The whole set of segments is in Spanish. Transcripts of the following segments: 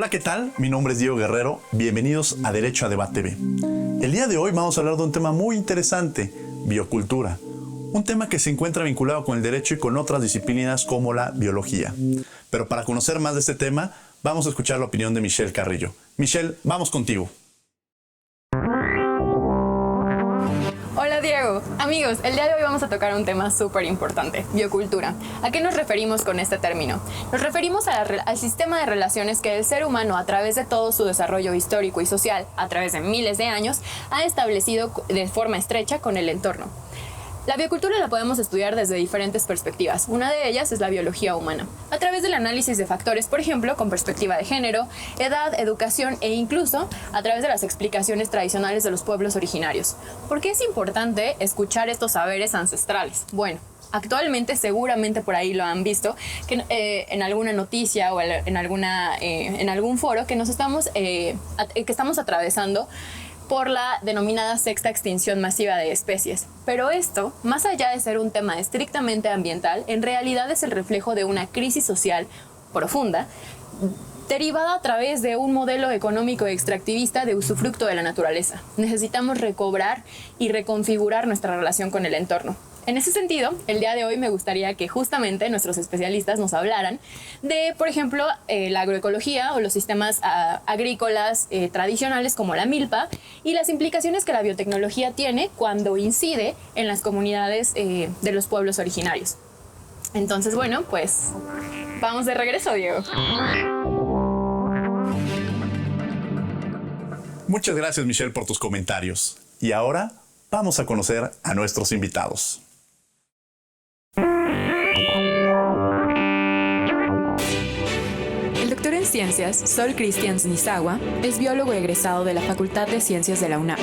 Hola, ¿qué tal? Mi nombre es Diego Guerrero. Bienvenidos a Derecho a Debate TV. El día de hoy vamos a hablar de un tema muy interesante, biocultura. Un tema que se encuentra vinculado con el derecho y con otras disciplinas como la biología. Pero para conocer más de este tema, vamos a escuchar la opinión de Michelle Carrillo. Michelle, vamos contigo. Hola Diego. Amigos, el día de hoy vamos a tocar un tema súper importante, biocultura. ¿A qué nos referimos con este término? Nos referimos al sistema de relaciones que el ser humano, a través de todo su desarrollo histórico y social, a través de miles de años, ha establecido de forma estrecha con el entorno. La biocultura la podemos estudiar desde diferentes perspectivas. Una de ellas es la biología humana, a través del análisis de factores, por ejemplo, con perspectiva de género, edad, educación e incluso a través de las explicaciones tradicionales de los pueblos originarios. ¿Por qué es importante escuchar estos saberes ancestrales? Bueno, actualmente seguramente por ahí lo han visto, que en alguna noticia o en algún foro que estamos atravesando por la denominada sexta extinción masiva de especies. Pero esto, más allá de ser un tema estrictamente ambiental, en realidad es el reflejo de una crisis social profunda, derivada a través de un modelo económico extractivista de usufructo de la naturaleza. Necesitamos recobrar y reconfigurar nuestra relación con el entorno. En ese sentido, el día de hoy me gustaría que justamente nuestros especialistas nos hablaran de, por ejemplo, la agroecología o los sistemas agrícolas tradicionales como la milpa y las implicaciones que la biotecnología tiene cuando incide en las comunidades de los pueblos originarios. Entonces, bueno, pues vamos de regreso, Diego. Muchas gracias, Michelle, por tus comentarios. Y ahora vamos a conocer a nuestros invitados. El doctor en ciencias, Sol Christians Nizawa, es biólogo egresado de la Facultad de Ciencias de la UNAM,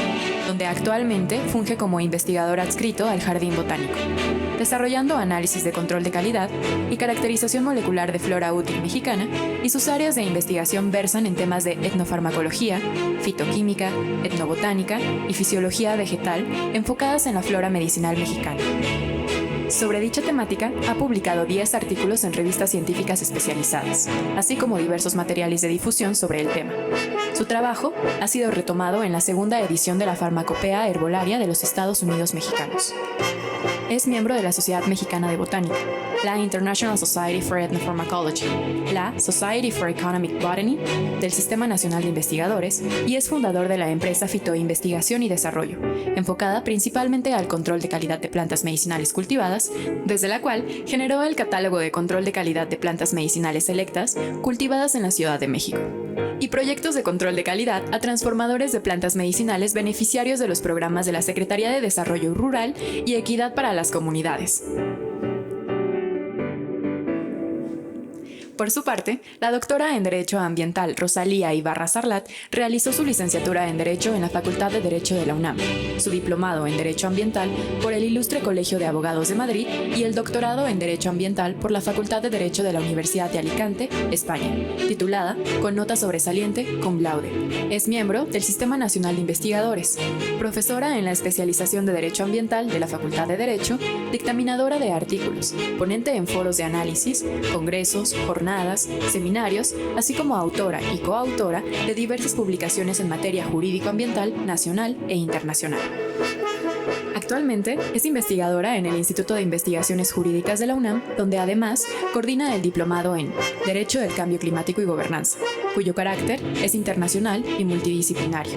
donde actualmente funge como investigador adscrito al Jardín Botánico, desarrollando análisis de control de calidad y caracterización molecular de flora útil mexicana, y sus áreas de investigación versan en temas de etnofarmacología, fitoquímica, etnobotánica y fisiología vegetal enfocadas en la flora medicinal mexicana. Sobre dicha temática, ha publicado 10 artículos en revistas científicas especializadas, así como diversos materiales de difusión sobre el tema. Su trabajo ha sido retomado en la segunda edición de la Farmacopea Herbolaria de los Estados Unidos Mexicanos. Es miembro de la Sociedad Mexicana de Botánica, la International Society for Ethnopharmacology, la Society for Economic Botany, del Sistema Nacional de Investigadores, y es fundador de la empresa Fitoinvestigación y Desarrollo, enfocada principalmente al control de calidad de plantas medicinales cultivadas, desde la cual generó el catálogo de control de calidad de plantas medicinales selectas cultivadas en la Ciudad de México, y proyectos de control de calidad a transformadores de plantas medicinales beneficiarios de los programas de la Secretaría de Desarrollo Rural y Equidad para las Comunidades. Por su parte, la doctora en Derecho Ambiental Rosalía Ibarra Sarlat realizó su licenciatura en Derecho en la Facultad de Derecho de la UNAM, su diplomado en Derecho Ambiental por el Ilustre Colegio de Abogados de Madrid y el doctorado en Derecho Ambiental por la Facultad de Derecho de la Universidad de Alicante, España, titulada con nota sobresaliente cum laude. Es miembro del Sistema Nacional de Investigadores, profesora en la especialización de Derecho Ambiental de la Facultad de Derecho, dictaminadora de artículos, ponente en foros de análisis, congresos, jornadas, seminarios, así como autora y coautora de diversas publicaciones en materia jurídico-ambiental nacional e internacional. Actualmente es investigadora en el Instituto de Investigaciones Jurídicas de la UNAM, donde además coordina el diplomado en Derecho del Cambio Climático y Gobernanza, cuyo carácter es internacional y multidisciplinario.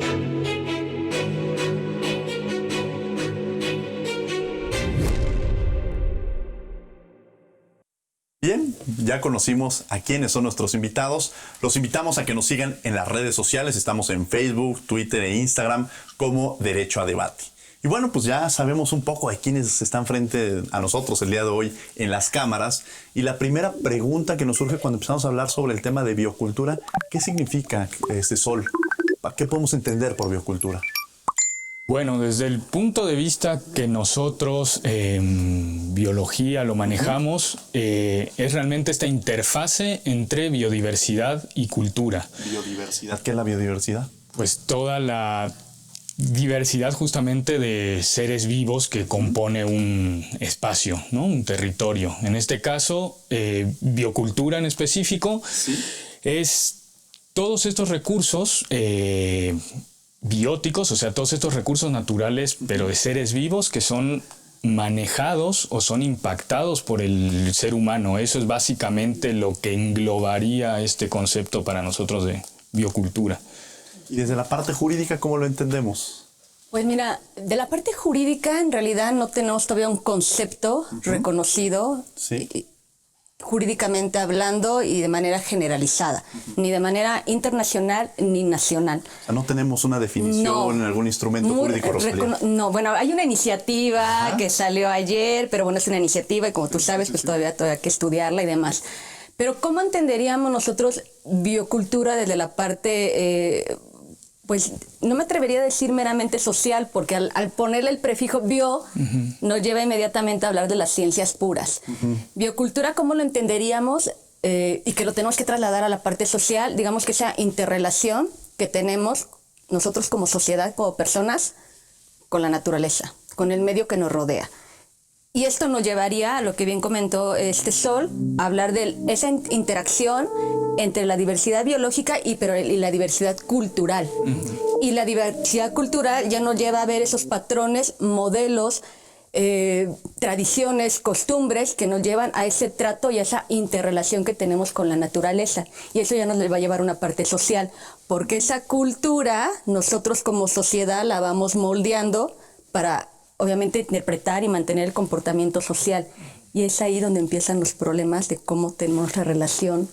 Bien, ya conocimos a quiénes son nuestros invitados. Los invitamos a que nos sigan en las redes sociales. Estamos en Facebook, Twitter e Instagram como Derecho a Debate. Y bueno, pues ya sabemos un poco de quiénes están frente a nosotros el día de hoy en las cámaras. Y la primera pregunta que nos surge cuando empezamos a hablar sobre el tema de biocultura, ¿qué significa Sol? ¿Qué podemos entender por biocultura? Bueno, desde el punto de vista que nosotros biología lo manejamos, es realmente esta interfase entre biodiversidad y cultura. ¿Biodiversidad? ¿Qué es la biodiversidad? Pues toda la diversidad justamente de seres vivos que compone un espacio, ¿no? Un territorio. En este caso, biocultura en específico, ¿sí? Es todos estos recursos bióticos, o sea, todos estos recursos naturales, pero de seres vivos que son manejados o son impactados por el ser humano. Eso es básicamente lo que englobaría este concepto para nosotros de biocultura. Y desde la parte jurídica, ¿cómo lo entendemos? Pues mira, de la parte jurídica en realidad no tenemos todavía un concepto reconocido, Sí. jurídicamente hablando y de manera generalizada, ni de manera internacional ni nacional. O sea, no tenemos una definición No. en algún instrumento jurídico, Rosalía. No, bueno, hay una iniciativa que salió ayer, pero bueno, es una iniciativa y como tú sabes, pues todavía hay que estudiarla y demás. Pero ¿cómo entenderíamos nosotros biocultura desde la parte, pues no me atrevería a decir meramente social, porque al ponerle el prefijo bio, nos lleva inmediatamente a hablar de las ciencias puras. Biocultura, ¿cómo lo entenderíamos? Y que lo tenemos que trasladar a la parte social, digamos que esa interrelación que tenemos nosotros como sociedad, como personas, con la naturaleza, con el medio que nos rodea. Y esto nos llevaría a lo que bien comentó Sol, a hablar de esa interacción entre la diversidad biológica y la diversidad cultural. Y la diversidad cultural ya nos lleva a ver esos patrones, modelos, tradiciones, costumbres que nos llevan a ese trato y a esa interrelación que tenemos con la naturaleza. Y eso ya nos va a llevar a una parte social, porque esa cultura nosotros como sociedad la vamos moldeando para obviamente interpretar y mantener el comportamiento social. Y es ahí donde empiezan los problemas de cómo tenemos la relación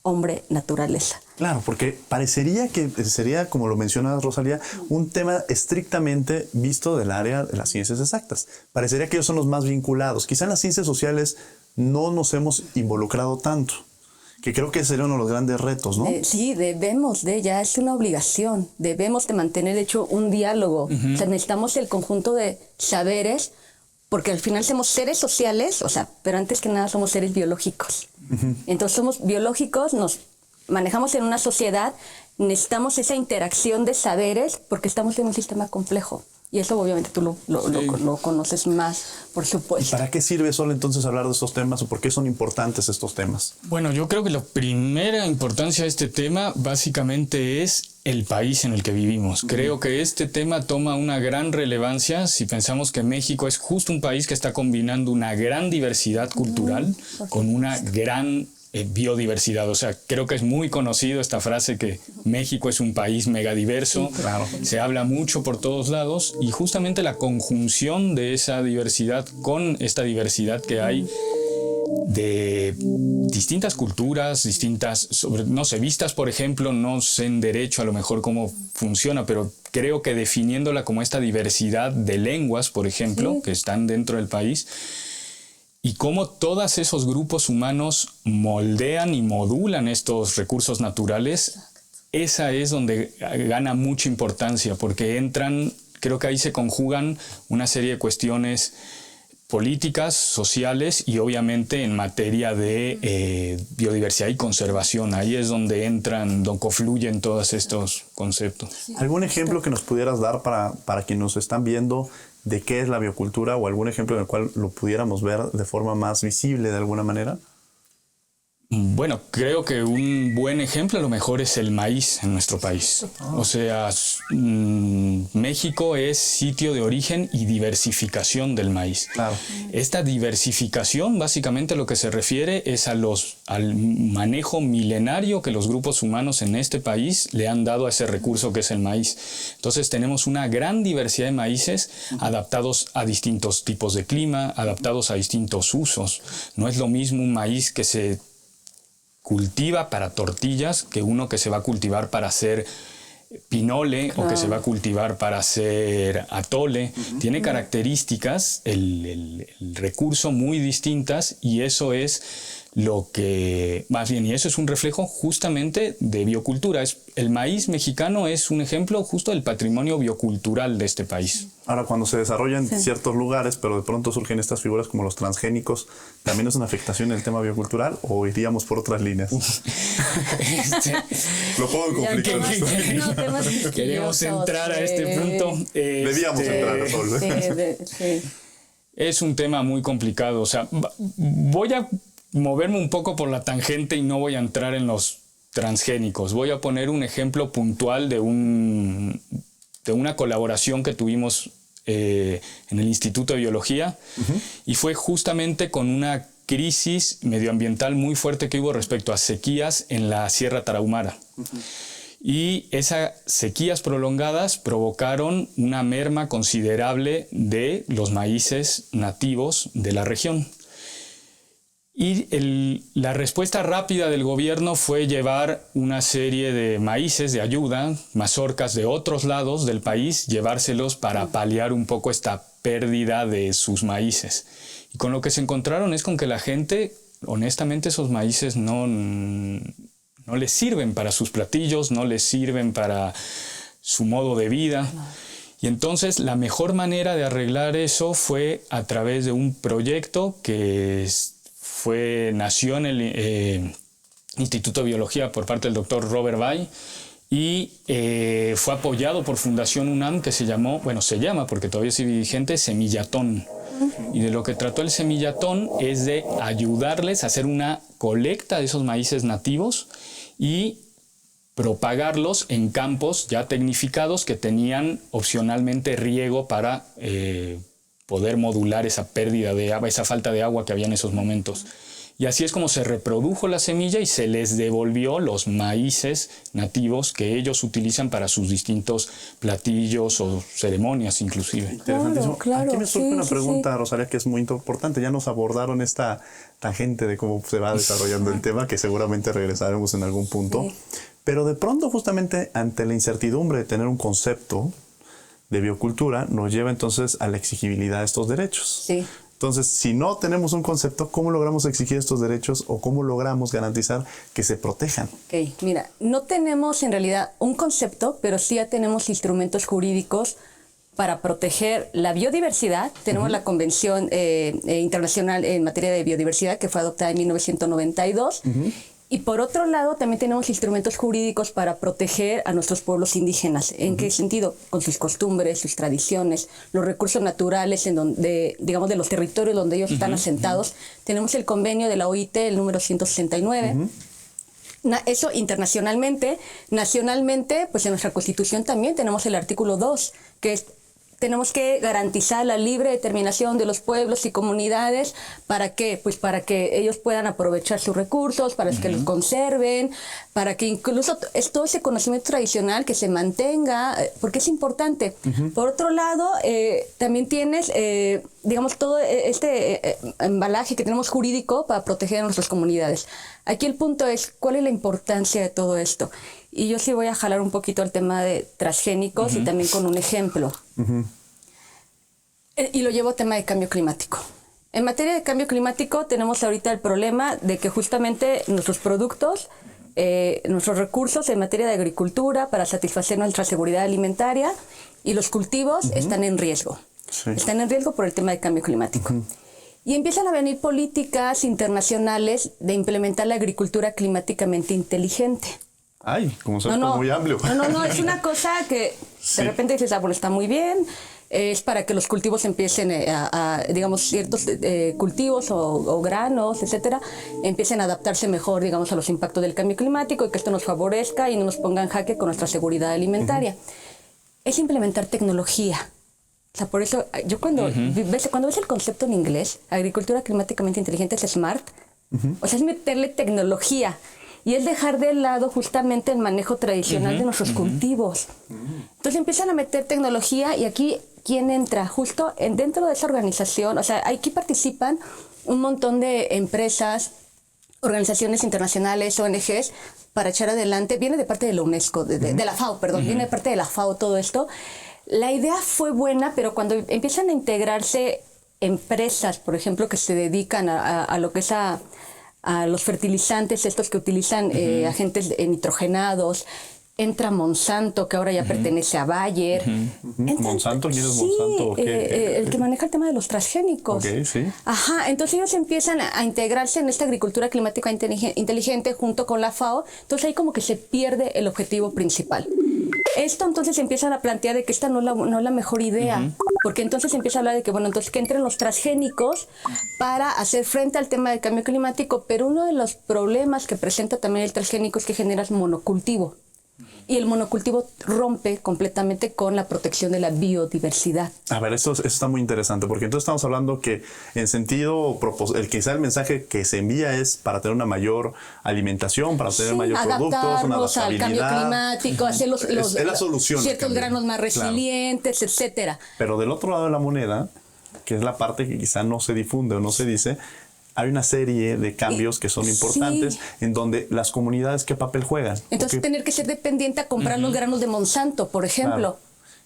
hombre-naturaleza. Claro, porque parecería que sería, como lo mencionas, Rosalía, un tema estrictamente visto del área de las ciencias exactas. Parecería que ellos son los más vinculados. Quizá en las ciencias sociales no nos hemos involucrado tanto, que creo que sería uno de los grandes retos, ¿no? Sí, ya es una obligación, debemos de mantener, de hecho, un diálogo. O sea, necesitamos el conjunto de saberes, porque al final somos seres sociales, o sea, pero antes que nada somos seres biológicos. Entonces somos biológicos, nos manejamos en una sociedad, necesitamos esa interacción de saberes, porque estamos en un sistema complejo. Y eso obviamente tú lo conoces más, por supuesto. ¿Y para qué sirve solo entonces hablar de estos temas o por qué son importantes estos temas? Bueno, yo creo que la primera importancia de este tema básicamente es el país en el que vivimos. Creo que este tema toma una gran relevancia si pensamos que México es justo un país que está combinando una gran diversidad cultural con una gran biodiversidad. O sea, creo que es muy conocido esta frase que México es un país megadiverso. Claro. Se habla mucho por todos lados y justamente la conjunción de esa diversidad con esta diversidad que hay de distintas culturas, no sé, vistas, por ejemplo, no sé en derecho a lo mejor cómo funciona, pero creo que definiéndola como esta diversidad de lenguas, por ejemplo, que están dentro del país, y cómo todos esos grupos humanos moldean y modulan estos recursos naturales, esa es donde gana mucha importancia, porque creo que ahí se conjugan una serie de cuestiones políticas, sociales y obviamente en materia de biodiversidad y conservación. Ahí es donde confluyen todos estos conceptos. ¿Algún ejemplo que nos pudieras dar para quienes nos están viendo de qué es la biocultura o algún ejemplo en el cual lo pudiéramos ver de forma más visible de alguna manera? Bueno, creo que un buen ejemplo a lo mejor es el maíz en nuestro país. O sea, México es sitio de origen y diversificación del maíz. Claro. Esta diversificación básicamente lo que se refiere es al manejo milenario que los grupos humanos en este país le han dado a ese recurso que es el maíz. Entonces tenemos una gran diversidad de maíces adaptados a distintos tipos de clima, adaptados a distintos usos. No es lo mismo un maíz que se cultiva para tortillas que uno que se va a cultivar para hacer pinole o que se va a cultivar para hacer atole. Tiene características, el recurso muy distintas y eso es lo que, más bien, y eso es un reflejo justamente de biocultura. El maíz mexicano es un ejemplo justo del patrimonio biocultural de este país. Ahora, cuando se desarrolla en ciertos lugares, pero de pronto surgen estas figuras como los transgénicos, ¿también es una afectación en el tema biocultural o iríamos por otras líneas? Lo pongo en conflicto. Queremos entrar a este punto. Debíamos entrar, Sol. Es un tema muy complicado. O sea, voy a moverme un poco por la tangente y no voy a entrar en los transgénicos. Voy a poner un ejemplo puntual de una colaboración que tuvimos en el Instituto de Biología, y fue justamente con una crisis medioambiental muy fuerte que hubo respecto a sequías en la Sierra Tarahumara. Y esas sequías prolongadas provocaron una merma considerable de los maíces nativos de la región. Y la respuesta rápida del gobierno fue llevar una serie de maíces de ayuda, mazorcas de otros lados del país, llevárselos para paliar un poco esta pérdida de sus maíces. Y con lo que se encontraron es con que la gente, honestamente, esos maíces no les sirven para sus platillos, no les sirven para su modo de vida. Y entonces la mejor manera de arreglar eso fue a través de un proyecto que nació en el Instituto de Biología por parte del doctor Robert Bay, y fue apoyado por Fundación UNAM, que se llama, porque todavía sigue vigente, Semillatón. Y de lo que trató el Semillatón es de ayudarles a hacer una colecta de esos maíces nativos y propagarlos en campos ya tecnificados que tenían opcionalmente riego para poder modular esa pérdida de agua, esa falta de agua que había en esos momentos. Y así es como se reprodujo la semilla y se les devolvió los maíces nativos que ellos utilizan para sus distintos platillos o ceremonias inclusive. Interesantísimo. Claro, Aquí me surge una pregunta, sí. Rosalía, que es muy importante. Ya nos abordaron esta tangente de cómo se va desarrollando el tema, que seguramente regresaremos en algún punto. Sí. Pero de pronto, justamente ante la incertidumbre de tener un concepto de biocultura, nos lleva entonces a la exigibilidad de estos derechos. Sí. Entonces, si no tenemos un concepto, ¿cómo logramos exigir estos derechos o cómo logramos garantizar que se protejan? Ok, mira, no tenemos en realidad un concepto, pero sí ya tenemos instrumentos jurídicos para proteger la biodiversidad. Tenemos la Convención Internacional en materia de biodiversidad, que fue adoptada en 1992. Y por otro lado, también tenemos instrumentos jurídicos para proteger a nuestros pueblos indígenas. ¿En qué sentido? Con sus costumbres, sus tradiciones, los recursos naturales en donde, digamos, de los territorios donde ellos están asentados. Tenemos el convenio de la OIT, el número 169. Eso internacionalmente. Nacionalmente, pues en nuestra Constitución también tenemos el artículo 2, que es: tenemos que garantizar la libre determinación de los pueblos y comunidades. ¿Para qué? Pues para que ellos puedan aprovechar sus recursos, para que los conserven, para que incluso todo ese conocimiento tradicional que se mantenga, porque es importante. Por otro lado, también tienes, digamos, todo este embalaje que tenemos jurídico para proteger a nuestras comunidades. Aquí el punto es, ¿cuál es la importancia de todo esto? Y yo sí voy a jalar un poquito el tema de transgénicos y también con un ejemplo. Y lo llevo al tema de cambio climático. En materia de cambio climático tenemos ahorita el problema de que justamente nuestros productos, nuestros recursos en materia de agricultura para satisfacer nuestra seguridad alimentaria y los cultivos están en riesgo. Sí. Están en riesgo por el tema de cambio climático. Y empiezan a venir políticas internacionales de implementar la agricultura climáticamente inteligente. Ay, como se muy amplio. No, es una cosa que de repente dices, bueno, está muy bien, es para que los cultivos empiecen digamos, ciertos cultivos o granos, etcétera, empiecen a adaptarse mejor, digamos, a los impactos del cambio climático y que esto nos favorezca y no nos ponga en jaque con nuestra seguridad alimentaria. Es implementar tecnología. O sea, por eso, yo cuando ves el concepto en inglés, agricultura climáticamente inteligente, es SMART, o sea, es meterle tecnología. Y es dejar de lado justamente el manejo tradicional de nuestros cultivos. Entonces empiezan a meter tecnología y aquí, ¿quién entra? Justo dentro de esa organización, o sea, aquí participan un montón de empresas, organizaciones internacionales, ONGs, para echar adelante. Viene de parte de la UNESCO, de la FAO, perdón, viene de parte de la FAO todo esto. La idea fue buena, pero cuando empiezan a integrarse empresas, por ejemplo, que se dedican a lo que es a los fertilizantes estos que utilizan agentes nitrogenados, entra Monsanto, que ahora ya pertenece a Bayer. ¿Monsanto? ¿Quién es Monsanto? El que maneja el tema de los transgénicos. Okay, sí. Ajá, entonces ellos empiezan a integrarse en esta agricultura climática inteligente junto con la FAO, entonces ahí como que se pierde el objetivo principal. Esto entonces empiezan a plantear de que esta no es la mejor idea. porque entonces empieza a hablar de que, bueno, entonces que entren los transgénicos para hacer frente al tema del cambio climático, pero uno de los problemas que presenta también el transgénico es que generas monocultivo. Y el monocultivo rompe completamente con la protección de la biodiversidad. A ver, eso está muy interesante, porque entonces estamos hablando que en sentido, quizá el mensaje que se envía es para tener una mayor alimentación, para tener mayor productos, una adaptabilidad. Al cambio climático, hacer es la solución. Ciertos granos más resilientes, claro, etcétera. Pero del otro lado de la moneda, que es la parte que quizá no se difunde o no se dice, hay una serie de cambios que son importantes, en donde las comunidades, ¿qué papel juegan? Entonces, tener que ser dependiente a comprar los granos de Monsanto, por ejemplo. Claro.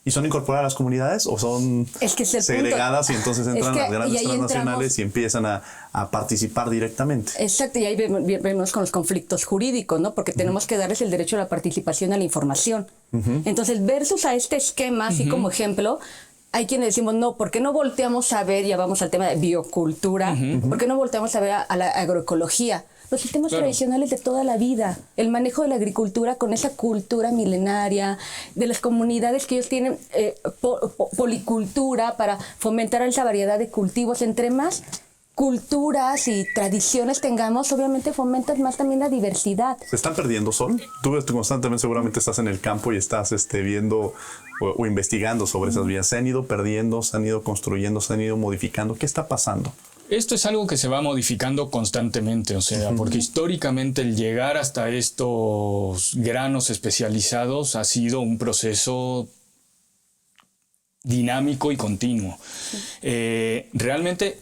¿Y son incorporadas a las comunidades o son segregadas y entonces entran las grandes transnacionales y empiezan a participar directamente? Exacto, y ahí vemos con los conflictos jurídicos, ¿no? Porque tenemos que darles el derecho a la participación a la información. Entonces, versus a este esquema, así como ejemplo, hay quienes decimos, no, ¿por qué no volteamos a ver, ya vamos al tema de biocultura, ¿por qué no volteamos a ver a la agroecología? Los sistemas tradicionales de toda la vida, el manejo de la agricultura con esa cultura milenaria, de las comunidades que ellos tienen policultura para fomentar esa variedad de cultivos. Entre más culturas y tradiciones tengamos, obviamente fomentas más también la diversidad. ¿Se están perdiendo, Sol? Tú constantemente seguramente estás en el campo y estás viendo o investigando sobre esas vías. ¿Se han ido perdiendo, se han ido construyendo, se han ido modificando? ¿Qué está pasando? Esto es algo que se va modificando constantemente, o sea, porque históricamente el llegar hasta estos granos especializados ha sido un proceso dinámico y continuo. Realmente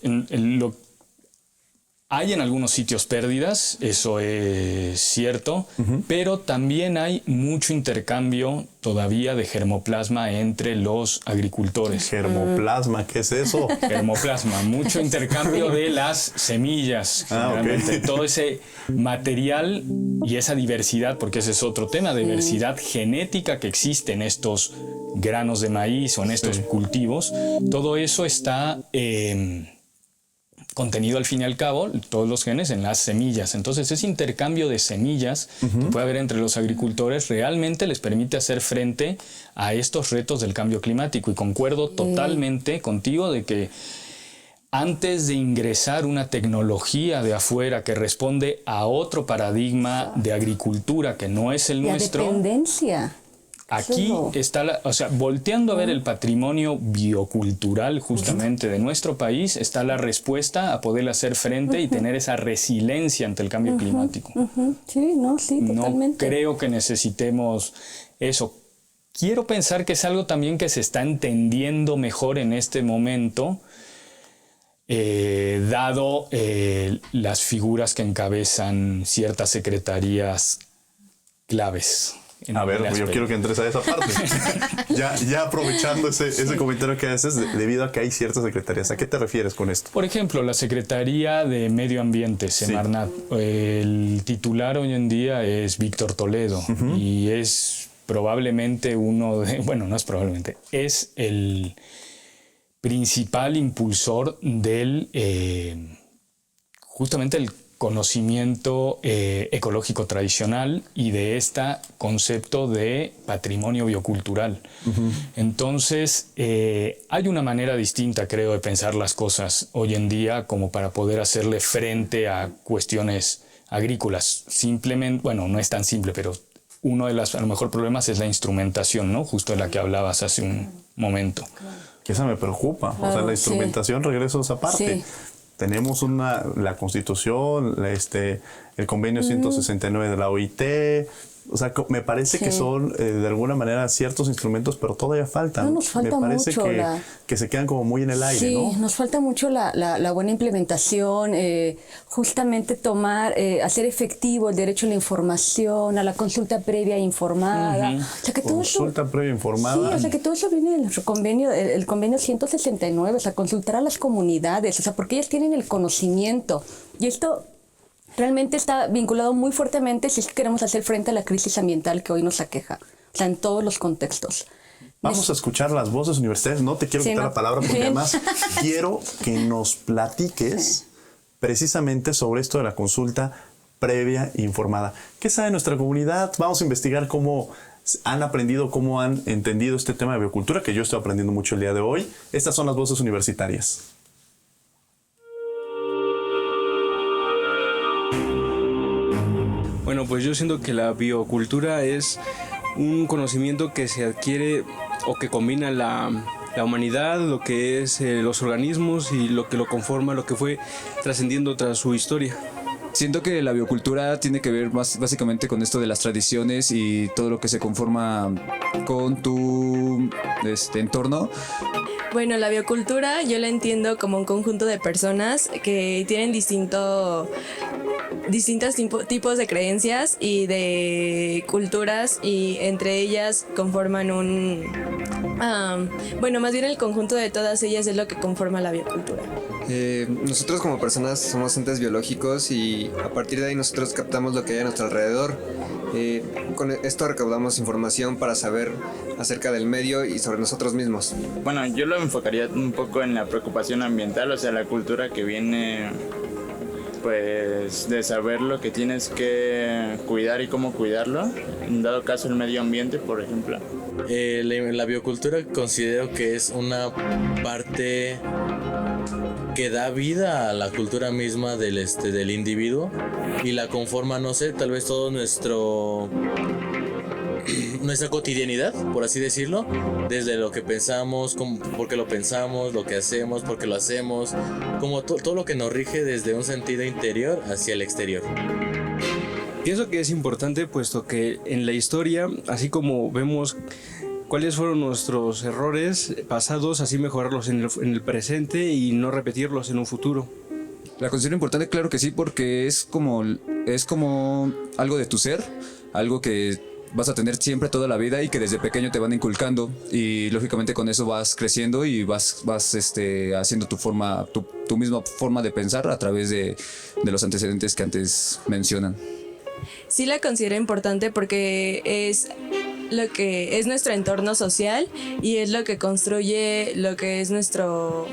hay en algunos sitios pérdidas, eso es cierto, pero también hay mucho intercambio todavía de germoplasma entre los agricultores. ¿Germoplasma? ¿Qué es eso? Germoplasma, mucho intercambio de las semillas, generalmente. Todo ese material y esa diversidad, porque ese es otro tema, diversidad genética que existe en estos granos de maíz o en estos cultivos, todo eso está contenido al fin y al cabo, todos los genes en las semillas. Entonces ese intercambio de semillas que puede haber entre los agricultores realmente les permite hacer frente a estos retos del cambio climático. Y concuerdo totalmente contigo de que antes de ingresar una tecnología de afuera que responde a otro paradigma de agricultura que no es el nuestro, dependencia. aquí está, volteando a ver el patrimonio biocultural justamente de nuestro país, está la respuesta a poder hacer frente y tener esa resiliencia ante el cambio climático. Sí, totalmente. No creo que necesitemos eso. Quiero pensar que es algo también que se está entendiendo mejor en este momento, dado las figuras que encabezan ciertas secretarías claves. A ver, yo quiero que entres a esa parte. ya aprovechando ese comentario que haces, debido a que hay ciertas secretarías. ¿A qué te refieres con esto? Por ejemplo, la Secretaría de Medio Ambiente, Semarnat. El titular hoy en día es Víctor Toledo y es probablemente es el principal impulsor del justamente el conocimiento ecológico tradicional y de este concepto de patrimonio biocultural. Entonces, hay una manera distinta, creo, de pensar las cosas hoy en día como para poder hacerle frente a cuestiones agrícolas. Simplemente, no es tan simple, pero uno de los, a lo mejor, problemas es la instrumentación, ¿no? Justo de la que hablabas hace un momento. Que esa me preocupa. O sea, la instrumentación, regreso a esa parte. Sí. Tenemos la Constitución, el convenio 169 de la OIT. O sea, me parece que son de alguna manera ciertos instrumentos, pero todavía faltan. No, nos falta me parece mucho que se quedan como muy en el aire, ¿no? Sí, nos falta mucho la buena implementación, justamente hacer efectivo el derecho a la información, a la consulta previa informada. O sea, que todo consulta previa informada. Sí, o sea, que todo eso viene del convenio, el convenio 169, o sea, consultar a las comunidades, o sea, porque ellas tienen el conocimiento. Y esto realmente está vinculado muy fuertemente si es que queremos hacer frente a la crisis ambiental que hoy nos aqueja, o sea, en todos los contextos. Vamos a escuchar las voces universitarias. No te quiero quitar la palabra porque además quiero que nos platiques precisamente sobre esto de la consulta previa informada. ¿Qué sabe nuestra comunidad? Vamos a investigar cómo han aprendido, cómo han entendido este tema de biocultura, que yo estoy aprendiendo mucho el día de hoy. Estas son las voces universitarias. Bueno, pues yo siento que la biocultura es un conocimiento que se adquiere o que combina la humanidad, lo que es los organismos y lo que lo conforma, lo que fue trascendiendo tras su historia. Siento que la biocultura tiene que ver básicamente con esto de las tradiciones y todo lo que se conforma con tu entorno. Bueno, la biocultura yo la entiendo como un conjunto de personas que tienen distintos tipos de creencias y de culturas, y entre ellas conforman más bien el conjunto de todas ellas es lo que conforma la biocultura. Nosotros como personas somos entes biológicos y a partir de ahí nosotros captamos lo que hay a nuestro alrededor. Con esto recaudamos información para saber acerca del medio y sobre nosotros mismos. Bueno, yo lo enfocaría un poco en la preocupación ambiental, o sea, la cultura que viene pues de saber lo que tienes que cuidar y cómo cuidarlo, en dado caso el medio ambiente, por ejemplo. La biocultura considero que es una parte que da vida a la cultura misma del individuo y la conforma, no sé, tal vez todo nuestra cotidianidad, por así decirlo, desde lo que pensamos, por qué lo pensamos, lo que hacemos, por qué lo hacemos, como todo lo que nos rige desde un sentido interior hacia el exterior. Pienso que es importante puesto que en la historia, así como vemos cuáles fueron nuestros errores pasados, así mejorarlos en el presente y no repetirlos en un futuro. La considero importante, claro que sí, porque es como algo de tu ser, algo que vas a tener siempre toda la vida y que desde pequeño te van inculcando, y lógicamente con eso vas creciendo y vas haciendo tu misma forma de pensar a través de los antecedentes que antes mencionan. Sí la considero importante porque es lo que es nuestro entorno social y es lo que construye lo que es nuestro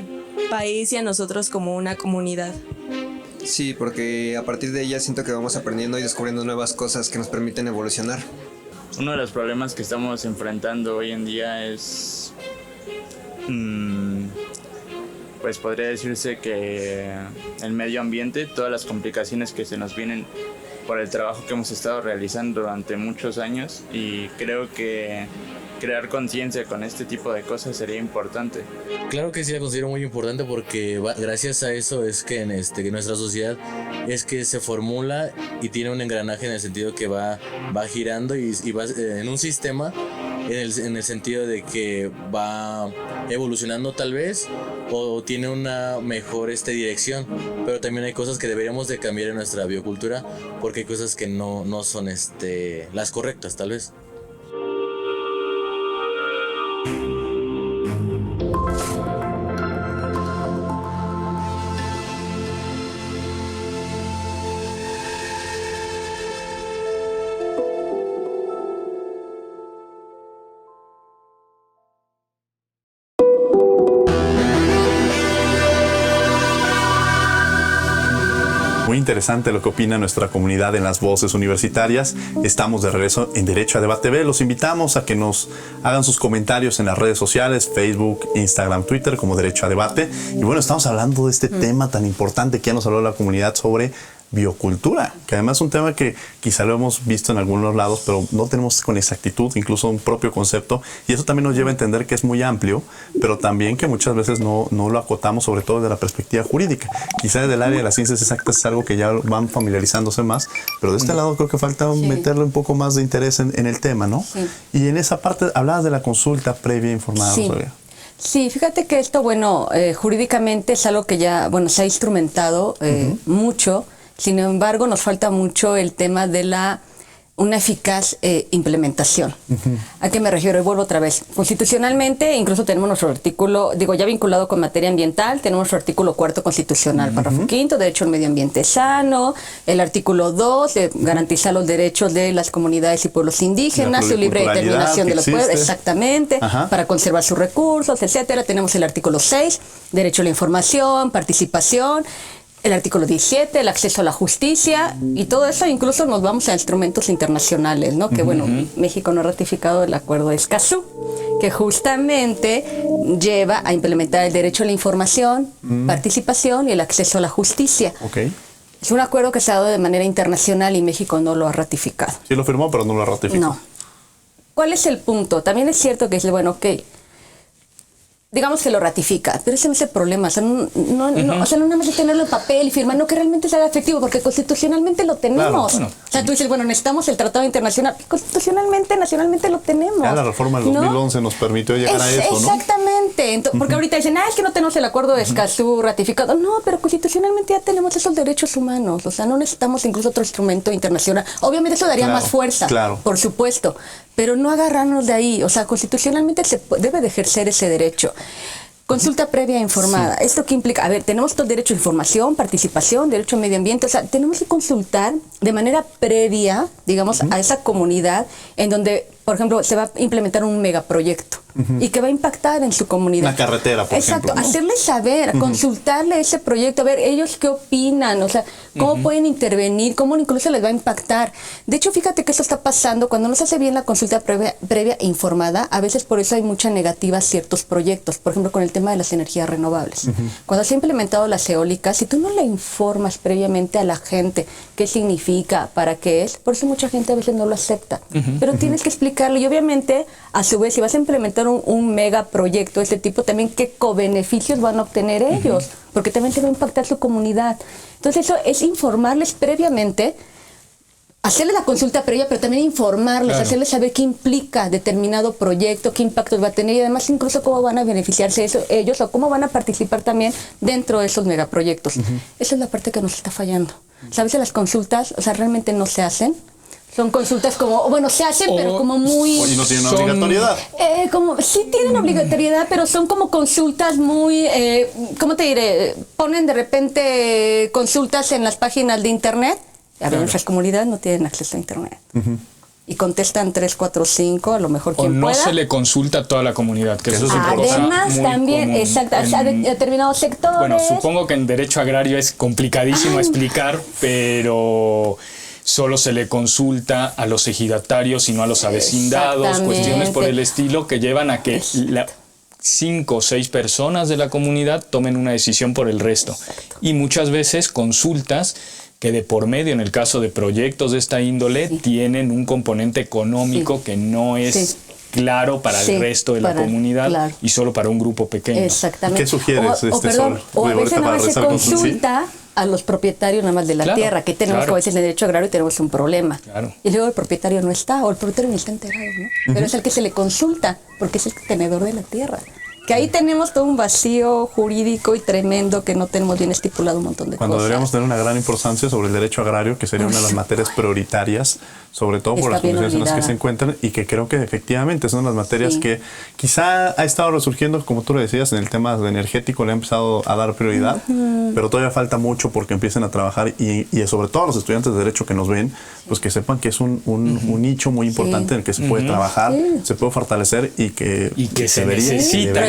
país y a nosotros como una comunidad. Sí, porque a partir de ella siento que vamos aprendiendo y descubriendo nuevas cosas que nos permiten evolucionar. Uno de los problemas que estamos enfrentando hoy en día es, pues podría decirse que el medio ambiente, todas las complicaciones que se nos vienen por el trabajo que hemos estado realizando durante muchos años, y creo que crear conciencia con este tipo de cosas sería importante. Claro que sí, la considero muy importante porque gracias a eso es que que nuestra sociedad es que se formula y tiene un engranaje en el sentido que va girando y va en un sistema en el sentido de que va evolucionando tal vez o tiene una mejor dirección, pero también hay cosas que deberíamos de cambiar en nuestra biocultura porque hay cosas que no son las correctas tal vez. Muy interesante lo que opina nuestra comunidad en las voces universitarias. Estamos de regreso en Derecho a Debate B. Los invitamos a que nos hagan sus comentarios en las redes sociales, Facebook, Instagram, Twitter, como Derecho a Debate. Y bueno, estamos hablando de este tema tan importante que ya nos habló la comunidad sobre biocultura, que además es un tema que quizá lo hemos visto en algunos lados, pero no tenemos con exactitud incluso un propio concepto, y eso también nos lleva a entender que es muy amplio, pero también que muchas veces no lo acotamos, sobre todo desde la perspectiva jurídica. Quizá desde el área de las ciencias exactas es algo que ya van familiarizándose más, pero de este lado creo que falta meterle un poco más de interés en el tema, ¿no? Sí. Y en esa parte hablabas de la consulta previa informada. Sí. Sí, fíjate que esto, jurídicamente es algo que ya, se ha instrumentado mucho. Sin embargo, nos falta mucho el tema de una eficaz implementación. ¿A qué me refiero? Y vuelvo otra vez. Constitucionalmente, incluso tenemos nuestro artículo, ya vinculado con materia ambiental, tenemos nuestro artículo 4 constitucional, párrafo 5, derecho al medio ambiente sano, el artículo 2, de garantizar los derechos de las comunidades y pueblos indígenas, su libre determinación de los pueblos, exactamente, para conservar sus recursos, etcétera. Tenemos el artículo 6, derecho a la información, participación. el artículo 17, el acceso a la justicia y todo eso, incluso nos vamos a instrumentos internacionales, ¿no? Que bueno, México no ha ratificado el acuerdo de Escazú, que justamente lleva a implementar el derecho a la información, participación y el acceso a la justicia. Ok. Es un acuerdo que se ha dado de manera internacional y México no lo ha ratificado. Sí lo firmó, pero no lo ratificó. No. ¿Cuál es el punto? También es cierto que es, bueno, ok, digamos que lo ratifica, pero ese no es el problema. O sea, no nada más de tenerlo en papel y firmar, no que realmente se haga efectivo, porque constitucionalmente lo tenemos. Claro, o sea, tú dices, bueno, necesitamos el tratado internacional. Constitucionalmente, nacionalmente lo tenemos. Ya la reforma del 2011 nos permitió llegar a eso, ¿no? Exactamente. Porque ahorita dicen, es que no tenemos el acuerdo de Escazú ratificado. No, pero constitucionalmente ya tenemos esos derechos humanos. O sea, no necesitamos incluso otro instrumento internacional. Obviamente eso daría más fuerza, por supuesto. Pero no agarrarnos de ahí. O sea, constitucionalmente se debe de ejercer ese derecho. Consulta previa informada. Sí. ¿Esto qué implica? A ver, tenemos todo el derecho a información, participación, derecho al medio ambiente. O sea, tenemos que consultar de manera previa, digamos, a esa comunidad en donde, por ejemplo, se va a implementar un megaproyecto y que va a impactar en su comunidad. Una carretera, por ejemplo. Exacto. Hacerles saber, consultarle ese proyecto, a ver ellos qué opinan, o sea, cómo pueden intervenir, cómo incluso les va a impactar. De hecho, fíjate que eso está pasando cuando no se hace bien la consulta previa informada. A veces por eso hay mucha negativa a ciertos proyectos, por ejemplo, con el tema de las energías renovables. Cuando se ha implementado las eólicas, si tú no le informas previamente a la gente qué significa, para qué es, por eso mucha gente a veces no lo acepta. Pero tienes que explicarle y obviamente, a su vez, si vas a implementar un megaproyecto de este tipo, también qué cobeneficios van a obtener ellos, porque también te va a impactar su comunidad. Entonces eso es informarles previamente, hacerles la consulta previa, pero también informarles, hacerles saber qué implica determinado proyecto, qué impactos va a tener y además incluso cómo van a beneficiarse ellos o cómo van a participar también dentro de esos megaproyectos. Esa es la parte que nos está fallando. O sea, a veces las consultas, o sea, realmente no se hacen. Son consultas como, bueno, se hacen, pero como muy... Y no tienen obligatoriedad. Sí tienen obligatoriedad, pero son como consultas muy, ¿cómo te diré? Ponen de repente consultas en las páginas de internet. A ver, nuestras comunidades no tienen acceso a internet. Y contestan 3, 4, 5, a lo mejor quien pueda. O no se le consulta a toda la comunidad, que eso es importante. Además, también, exacto, a determinados sectores. Bueno, supongo que en derecho agrario es complicadísimo explicar, pero... solo se le consulta a los ejidatarios y no a los avecindados, cuestiones por el estilo que llevan a que 5 o 6 personas de la comunidad tomen una decisión por el resto. Y muchas veces consultas que de por medio, en el caso de proyectos de esta índole, tienen un componente económico que no es claro para el resto de la comunidad y solo para un grupo pequeño. Exactamente. ¿Qué sugieres, Sol? O a veces nada más se consulta a los propietarios nada más de la tierra, que tenemos a veces en el derecho agrario y tenemos un problema. Y luego el propietario no está, o el propietario no está enterado, ¿no? Pero es el que se le consulta, porque es el tenedor de la tierra. Que ahí tenemos todo un vacío jurídico y tremendo que no tenemos bien estipulado un montón de Cuando cosas. deberíamos tener una gran importancia sobre el derecho agrario, que sería una de las materias prioritarias, sobre todo por las condiciones en las que se encuentran, y que creo que efectivamente son las materias que quizá ha estado resurgiendo, como tú lo decías, en el tema energético le ha empezado a dar prioridad, pero todavía falta mucho porque empiecen a trabajar y sobre todo los estudiantes de derecho que nos ven, pues que sepan que es un nicho muy importante en el que se puede trabajar, se puede fortalecer y que se necesita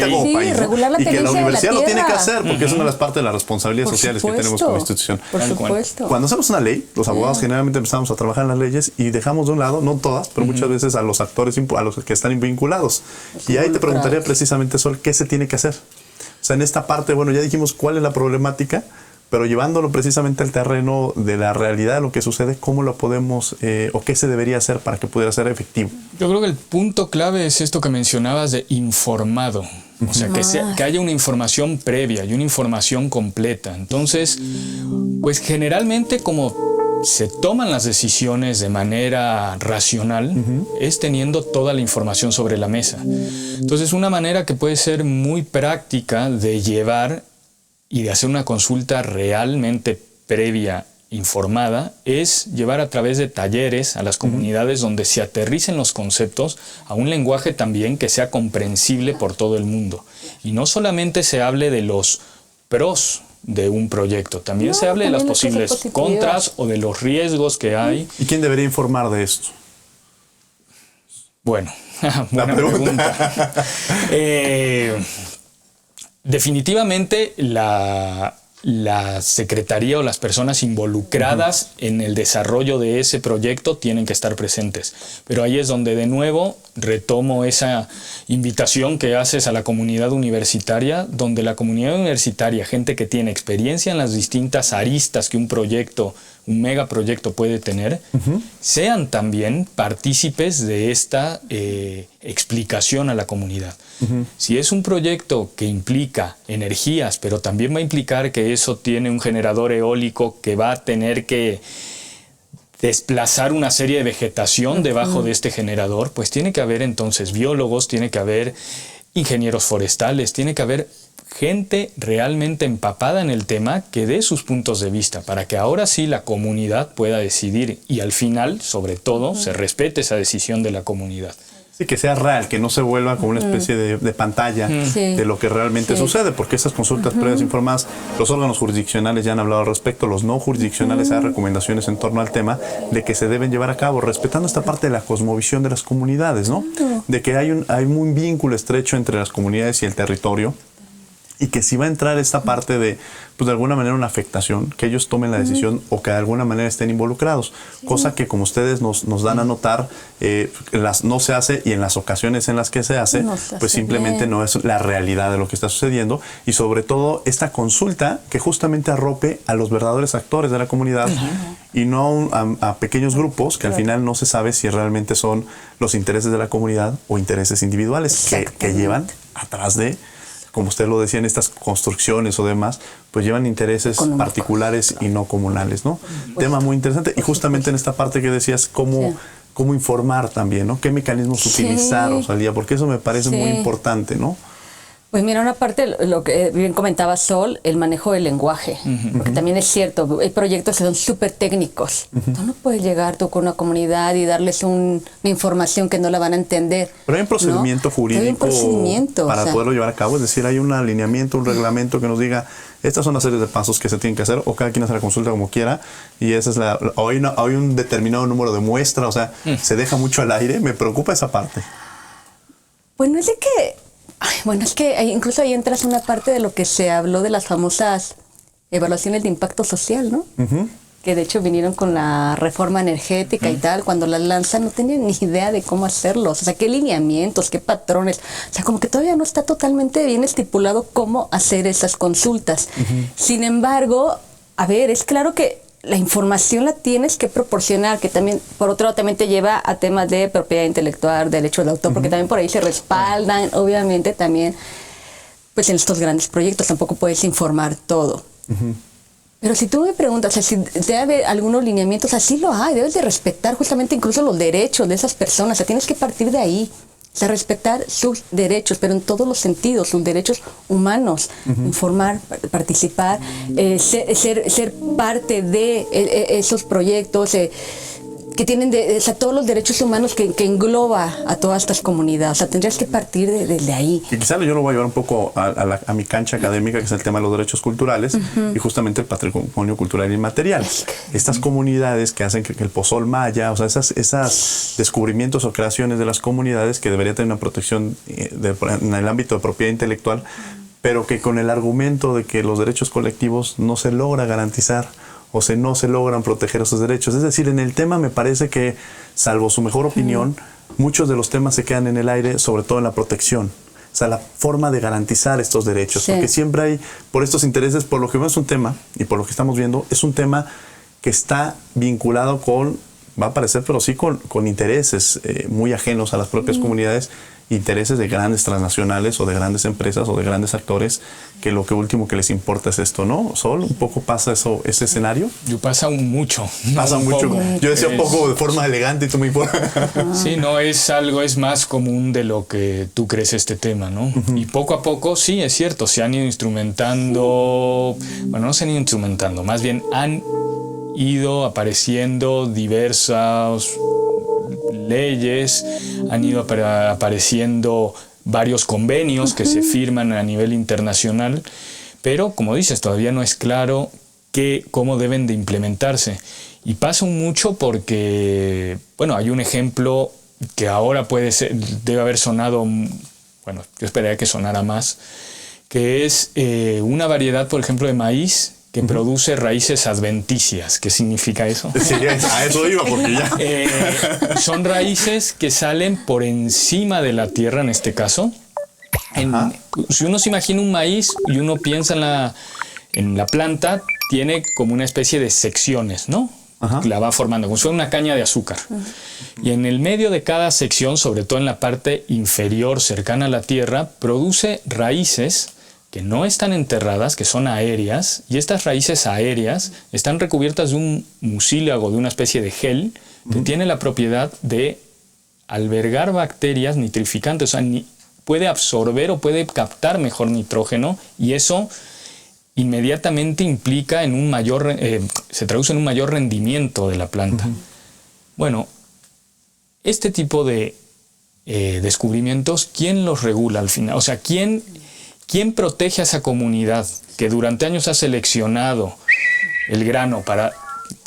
como país, ¿no? Y que la universidad lo tiene que hacer porque es una de las partes de las responsabilidades sociales que tenemos como institución. Por supuesto. Cuando hacemos una ley, los abogados generalmente empezamos a trabajar en las leyes y dejamos de un lado, no todas, pero muchas veces a los actores, a los que están vinculados. Y ahí te preguntaría precisamente, Sol, ¿qué se tiene que hacer? O sea, en esta parte, bueno, ya dijimos cuál es la problemática, pero llevándolo precisamente al terreno de la realidad de lo que sucede, ¿cómo lo podemos o qué se debería hacer para que pudiera ser efectivo? Yo creo que el punto clave es esto que mencionabas de informado. O sea, que haya una información previa y una información completa. Entonces, pues generalmente como se toman las decisiones de manera racional, es teniendo toda la información sobre la mesa. Entonces, una manera que puede ser muy práctica de llevar y de hacer una consulta realmente previa, informada, es llevar a través de talleres a las comunidades donde se aterricen los conceptos a un lenguaje también que sea comprensible por todo el mundo. Y no solamente se hable de los pros de un proyecto, también se hable de las posibles contras o de los riesgos que hay. ¿Y quién debería informar de esto? Bueno, buena pregunta. Definitivamente la secretaría o las personas involucradas en el desarrollo de ese proyecto tienen que estar presentes. Pero ahí es donde de nuevo retomo esa invitación que haces a la comunidad universitaria, donde la comunidad universitaria, gente que tiene experiencia en las distintas aristas que un proyecto, un megaproyecto puede tener, sean también partícipes de esta explicación a la comunidad. Si es un proyecto que implica energías, pero también va a implicar que eso tiene un generador eólico que va a tener que desplazar una serie de vegetación debajo de este generador, pues tiene que haber entonces biólogos, tiene que haber ingenieros forestales, tiene que haber gente realmente empapada en el tema que dé sus puntos de vista para que ahora sí la comunidad pueda decidir y al final, sobre todo, se respete esa decisión de la comunidad. Sí, que sea real, que no se vuelva como una especie de pantalla de lo que realmente sucede, porque esas consultas previas informadas, los órganos jurisdiccionales ya han hablado al respecto, los no jurisdiccionales hay recomendaciones en torno al tema de que se deben llevar a cabo, respetando esta parte de la cosmovisión de las comunidades, ¿no? De que hay un vínculo estrecho entre las comunidades y el territorio, y que si va a entrar esta parte de, pues de alguna manera una afectación, que ellos tomen la decisión o que de alguna manera estén involucrados, cosa que como ustedes nos dan a notar, no se hace y en las ocasiones en las que se hace, pues simplemente no es la realidad de lo que está sucediendo y sobre todo esta consulta que justamente arrope a los verdaderos actores de la comunidad y no a pequeños grupos que al final no se sabe si realmente son los intereses de la comunidad o intereses individuales que llevan atrás de, como usted lo decía, en estas construcciones o demás, pues llevan intereses particulares y no comunales, ¿no? Tema muy interesante. Y justamente en esta parte que decías, cómo informar también, ¿no? ¿Qué mecanismos utilizar, Rosalía? Porque eso me parece muy importante, ¿no? Pues mira, una parte, lo que bien comentaba Sol, el manejo del lenguaje, porque también es cierto, hay proyectos que son súper técnicos. Tú no puedes llegar tú con una comunidad y darles una información que no la van a entender. Pero hay un procedimiento jurídico hay un procedimiento, para poderlo llevar a cabo, es decir, hay un alineamiento, un reglamento que nos diga, estas son las series de pasos que se tienen que hacer, o cada quien hace la consulta como quiera, y esa es hay un determinado número de muestra, o sea, se deja mucho al aire, me preocupa esa parte. Bueno, es de que... bueno, es que incluso ahí entras una parte de lo que se habló de las famosas evaluaciones de impacto social, ¿no? Que de hecho vinieron con la reforma energética y tal, cuando las lanzan no tenían ni idea de cómo hacerlos, o sea, qué lineamientos, qué patrones, o sea, como que todavía no está totalmente bien estipulado cómo hacer esas consultas. Sin embargo, a ver, es claro que la información la tienes que proporcionar, que también, por otro lado, también te lleva a temas de propiedad intelectual, derechos de autor, porque también por ahí se respaldan, obviamente también, pues en estos grandes proyectos tampoco puedes informar todo. Pero si tú me preguntas, o sea, si debe haber algunos lineamientos, así lo hay, debes de respetar justamente incluso los derechos de esas personas, o sea, tienes que partir de ahí. O sea, respetar sus derechos, pero en todos los sentidos, sus derechos humanos, informar, participar, ser parte de esos proyectos que tienen o sea, todos los derechos humanos que engloba a todas estas comunidades. O sea, tendrías que partir desde ahí. Y quizá yo lo voy a llevar un poco a mi cancha académica, que es el tema de los derechos culturales y justamente el patrimonio cultural inmaterial. Estas comunidades que hacen que el pozol maya, o sea, esas descubrimientos o creaciones de las comunidades que deberían tener una protección en el ámbito de propiedad intelectual, pero que con el argumento de que los derechos colectivos no se logra garantizar o no se logran proteger esos derechos. Es decir, en el tema me parece que, salvo su mejor opinión, muchos de los temas se quedan en el aire, sobre todo en la protección. O sea, la forma de garantizar estos derechos. Porque siempre hay, por estos intereses, por lo que vemos un tema, y por lo que estamos viendo, es un tema que está vinculado con, va a parecer, pero sí con intereses muy ajenos a las propias comunidades, intereses de grandes transnacionales o de grandes empresas o de grandes actores, que lo que último que les importa es esto, ¿no? Sol, un poco pasa ese escenario. Pasa mucho. Pasa mucho. Yo decía un poco de forma elegante y tú me importas. Sí, no, es más común de lo que tú crees este tema, ¿no? Y poco a poco, sí, es cierto, se han ido instrumentando, bueno, no se han ido instrumentando, más bien han ido apareciendo diversas leyes, han ido apareciendo varios convenios que se firman a nivel internacional, pero como dices, todavía no es claro cómo deben de implementarse. Y pasa mucho porque, bueno, hay un ejemplo que ahora debe haber sonado, bueno, yo esperaría que sonara más, que es una variedad, por ejemplo, de maíz que produce raíces adventicias. ¿Qué significa eso? Sí, a eso iba, porque ya... Son raíces que salen por encima de la tierra, en este caso. Si uno se imagina un maíz y uno piensa en la planta, tiene como una especie de secciones, ¿no? La va formando, como si fuera una caña de azúcar. Y en el medio de cada sección, sobre todo en la parte inferior, cercana a la tierra, produce raíces que no están enterradas, que son aéreas, y estas raíces aéreas están recubiertas de un mucílago, de una especie de gel, que tiene la propiedad de albergar bacterias nitrificantes, o sea, puede absorber o puede captar mejor nitrógeno, y eso inmediatamente implica en un mayor, se traduce en un mayor rendimiento de la planta. Bueno, este tipo de descubrimientos, ¿quién los regula al final? O sea, ¿quién protege a esa comunidad que durante años ha seleccionado el grano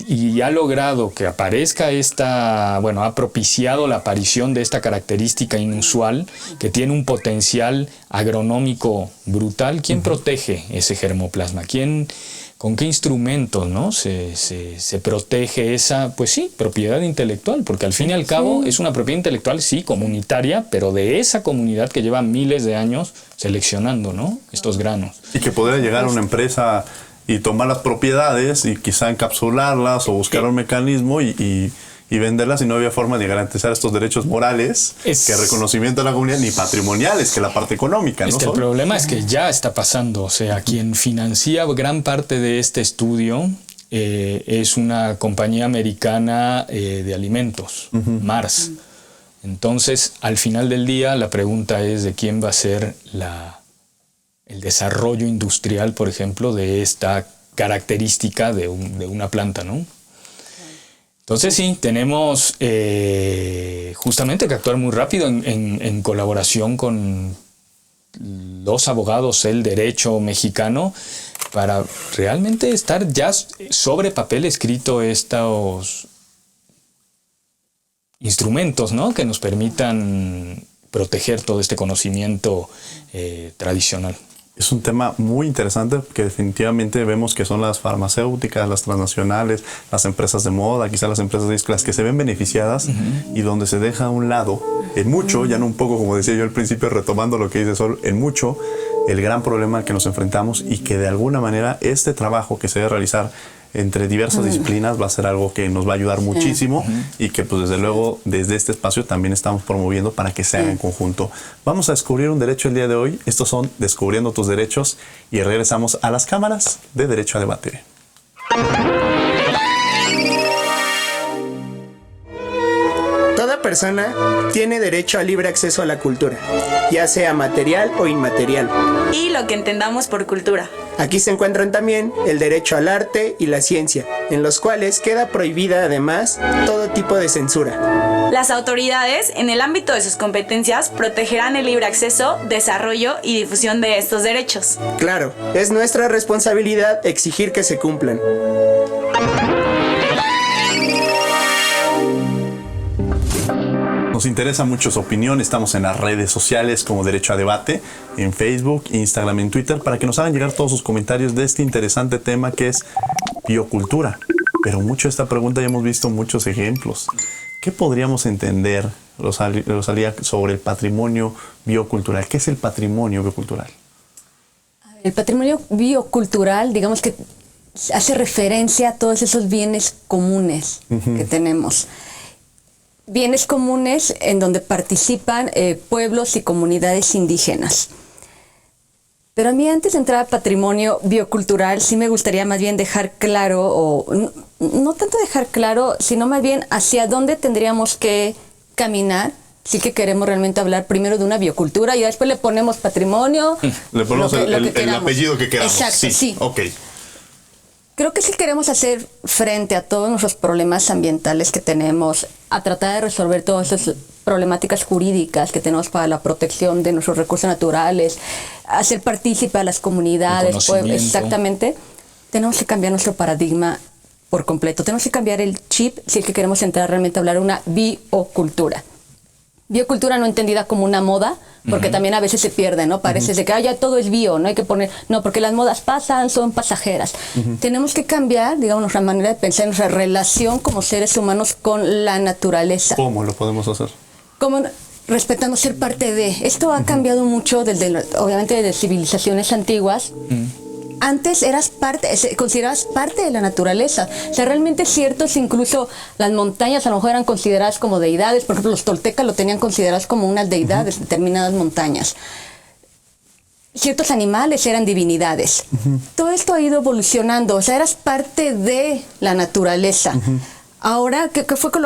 y ha logrado que aparezca ha propiciado la aparición de esta característica inusual que tiene un potencial agronómico brutal? ¿Quién protege ese germoplasma? ¿Con qué instrumentos, no? se protege esa, pues sí, propiedad intelectual? Porque al fin y al cabo es una propiedad intelectual, sí, comunitaria, pero de esa comunidad que lleva miles de años seleccionando, ¿no?, estos granos. Y que podría llegar a una empresa y tomar las propiedades y quizá encapsularlas o buscar un mecanismo y venderlas, y no había forma de garantizar estos derechos morales, que reconocimiento de la comunidad, ni patrimoniales, que la parte económica. El problema es que ya está pasando. O sea, quien financia gran parte de este estudio es una compañía americana de alimentos, Mars. Entonces, al final del día, la pregunta es de quién va a ser el desarrollo industrial, por ejemplo, de esta característica de una planta, ¿no? Entonces sí, tenemos justamente que actuar muy rápido en colaboración con los abogados del derecho mexicano para realmente estar ya sobre papel escrito estos instrumentos, ¿no?, que nos permitan proteger todo este conocimiento tradicional. Es un tema muy interesante que definitivamente vemos que son las farmacéuticas, las transnacionales, las empresas de moda, quizás las empresas de discos, las que se ven beneficiadas y donde se deja a un lado, en mucho, ya no un poco, como decía yo al principio, retomando lo que dice Sol, en mucho, el gran problema al que nos enfrentamos, y que de alguna manera este trabajo que se debe realizar entre diversas disciplinas va a ser algo que nos va a ayudar muchísimo y que pues desde luego desde este espacio también estamos promoviendo para que se haga en conjunto. Vamos a descubrir un derecho el día de hoy. Estos son Descubriendo tus Derechos, y regresamos a las cámaras de Derecho a Debate. Toda persona tiene derecho a libre acceso a la cultura, ya sea material o inmaterial. Y lo que entendamos por cultura. Aquí se encuentran también el derecho al arte y la ciencia, en los cuales queda prohibida además todo tipo de censura. Las autoridades, en el ámbito de sus competencias, protegerán el libre acceso, desarrollo y difusión de estos derechos. Claro, es nuestra responsabilidad exigir que se cumplan. Nos interesa mucho su opinión. Estamos en las redes sociales como Derecho a Debate, en Facebook, Instagram, en Twitter, para que nos hagan llegar todos sus comentarios de este interesante tema que es biocultura. Pero mucho de esta pregunta ya hemos visto muchos ejemplos. ¿Qué podríamos entender, Rosalía, sobre el patrimonio biocultural? ¿Qué es el patrimonio biocultural? El patrimonio biocultural, digamos que hace referencia a todos esos bienes comunes que tenemos. Bienes comunes en donde participan pueblos y comunidades indígenas. Pero a mí, antes de entrar al patrimonio biocultural, sí me gustaría más bien dejar claro, o no tanto dejar claro, sino más bien hacia dónde tendríamos que caminar. Sí que queremos realmente hablar primero de una biocultura y después le ponemos patrimonio. Le ponemos el apellido que queramos. Exacto, sí. Ok. Creo que si queremos hacer frente a todos nuestros problemas ambientales que tenemos, a tratar de resolver todas esas problemáticas jurídicas que tenemos para la protección de nuestros recursos naturales, hacer partícipe a las comunidades, exactamente, tenemos que cambiar nuestro paradigma por completo. Tenemos que cambiar el chip si es que queremos entrar realmente a hablar de una biocultura. Biocultura no entendida como una moda, porque también a veces se pierde, ¿no? Parece de que ya todo es bio, no hay que poner... No, porque las modas pasan, son pasajeras. Tenemos que cambiar, digamos, nuestra manera de pensar, nuestra relación como seres humanos con la naturaleza. ¿Cómo lo podemos hacer? Como respetando ser parte de... Esto ha cambiado mucho desde, obviamente, desde civilizaciones antiguas. Antes considerabas parte de la naturaleza. O sea, realmente es cierto, si incluso las montañas a lo mejor eran consideradas como deidades. Por ejemplo, los toltecas lo tenían consideradas como unas deidades, determinadas montañas. Ciertos animales eran divinidades. Todo esto ha ido evolucionando. O sea, eras parte de la naturaleza. Ahora, ¿qué fue con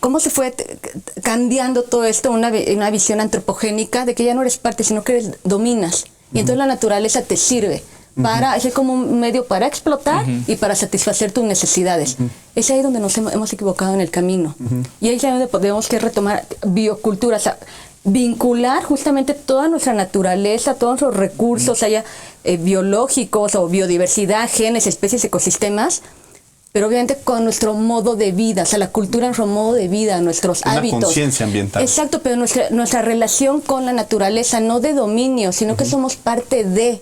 cómo se fue cambiando todo esto? Una visión antropogénica de que ya no eres parte, sino que dominas. Y entonces la naturaleza te sirve. Es como un medio para explotar y para satisfacer tus necesidades. Es ahí donde nos hemos equivocado en el camino. Y ahí es donde podemos retomar biocultura, o sea, vincular justamente toda nuestra naturaleza, todos los recursos biológicos o biodiversidad, genes, especies, ecosistemas, pero obviamente con nuestro modo de vida, o sea, la cultura, nuestro modo de vida, nuestros hábitos. Una conciencia ambiental. Exacto, pero nuestra relación con la naturaleza, no de dominio, sino que somos parte de...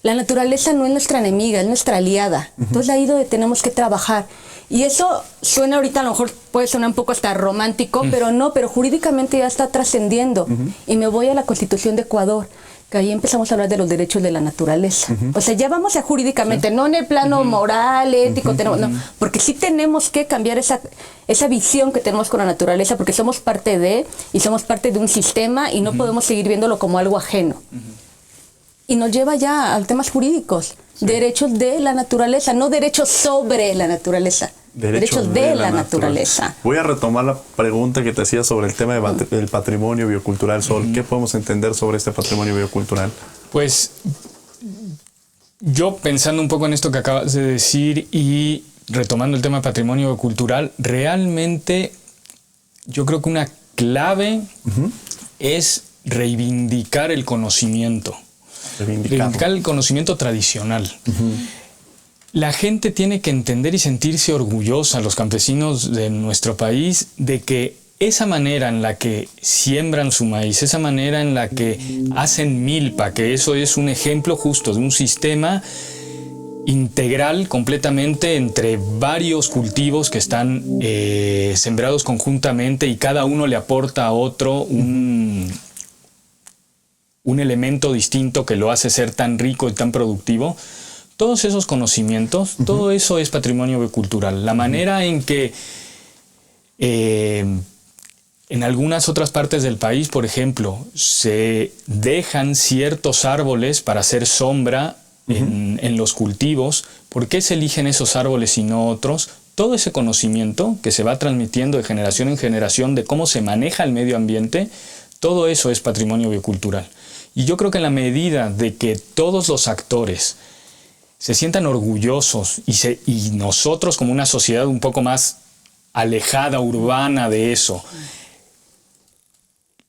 La naturaleza no es nuestra enemiga, es nuestra aliada. Entonces ahí es donde tenemos que trabajar. Y eso suena ahorita, a lo mejor puede sonar un poco hasta romántico, pero jurídicamente ya está trascendiendo. Y me voy a la Constitución de Ecuador, que ahí empezamos a hablar de los derechos de la naturaleza. O sea, ya vamos a jurídicamente, no en el plano moral, ético, no, porque sí tenemos que cambiar esa visión que tenemos con la naturaleza, porque somos parte de un sistema y no podemos seguir viéndolo como algo ajeno. Y nos lleva ya a temas jurídicos, derechos de la naturaleza, no derechos sobre la naturaleza, derechos de la naturaleza. Voy a retomar la pregunta que te hacía sobre el tema del patrimonio biocultural, Sol. ¿Qué podemos entender sobre este patrimonio biocultural? Pues yo pensando un poco en esto que acabas de decir y retomando el tema de patrimonio biocultural, realmente yo creo que una clave es reivindicar el conocimiento. Reivindicar el conocimiento tradicional. La gente tiene que entender y sentirse orgullosa, los campesinos de nuestro país, de que esa manera en la que siembran su maíz, esa manera en la que hacen milpa, que eso es un ejemplo justo de un sistema integral completamente entre varios cultivos que están sembrados conjuntamente y cada uno le aporta a otro un elemento distinto que lo hace ser tan rico y tan productivo. Todos esos conocimientos, todo eso es patrimonio biocultural. La manera en que en algunas otras partes del país, por ejemplo, se dejan ciertos árboles para hacer sombra en los cultivos. ¿Por qué se eligen esos árboles y no otros? Todo ese conocimiento que se va transmitiendo de generación en generación de cómo se maneja el medio ambiente, todo eso es patrimonio biocultural. Y yo creo que en la medida de que todos los actores se sientan orgullosos y nosotros como una sociedad un poco más alejada, urbana de eso,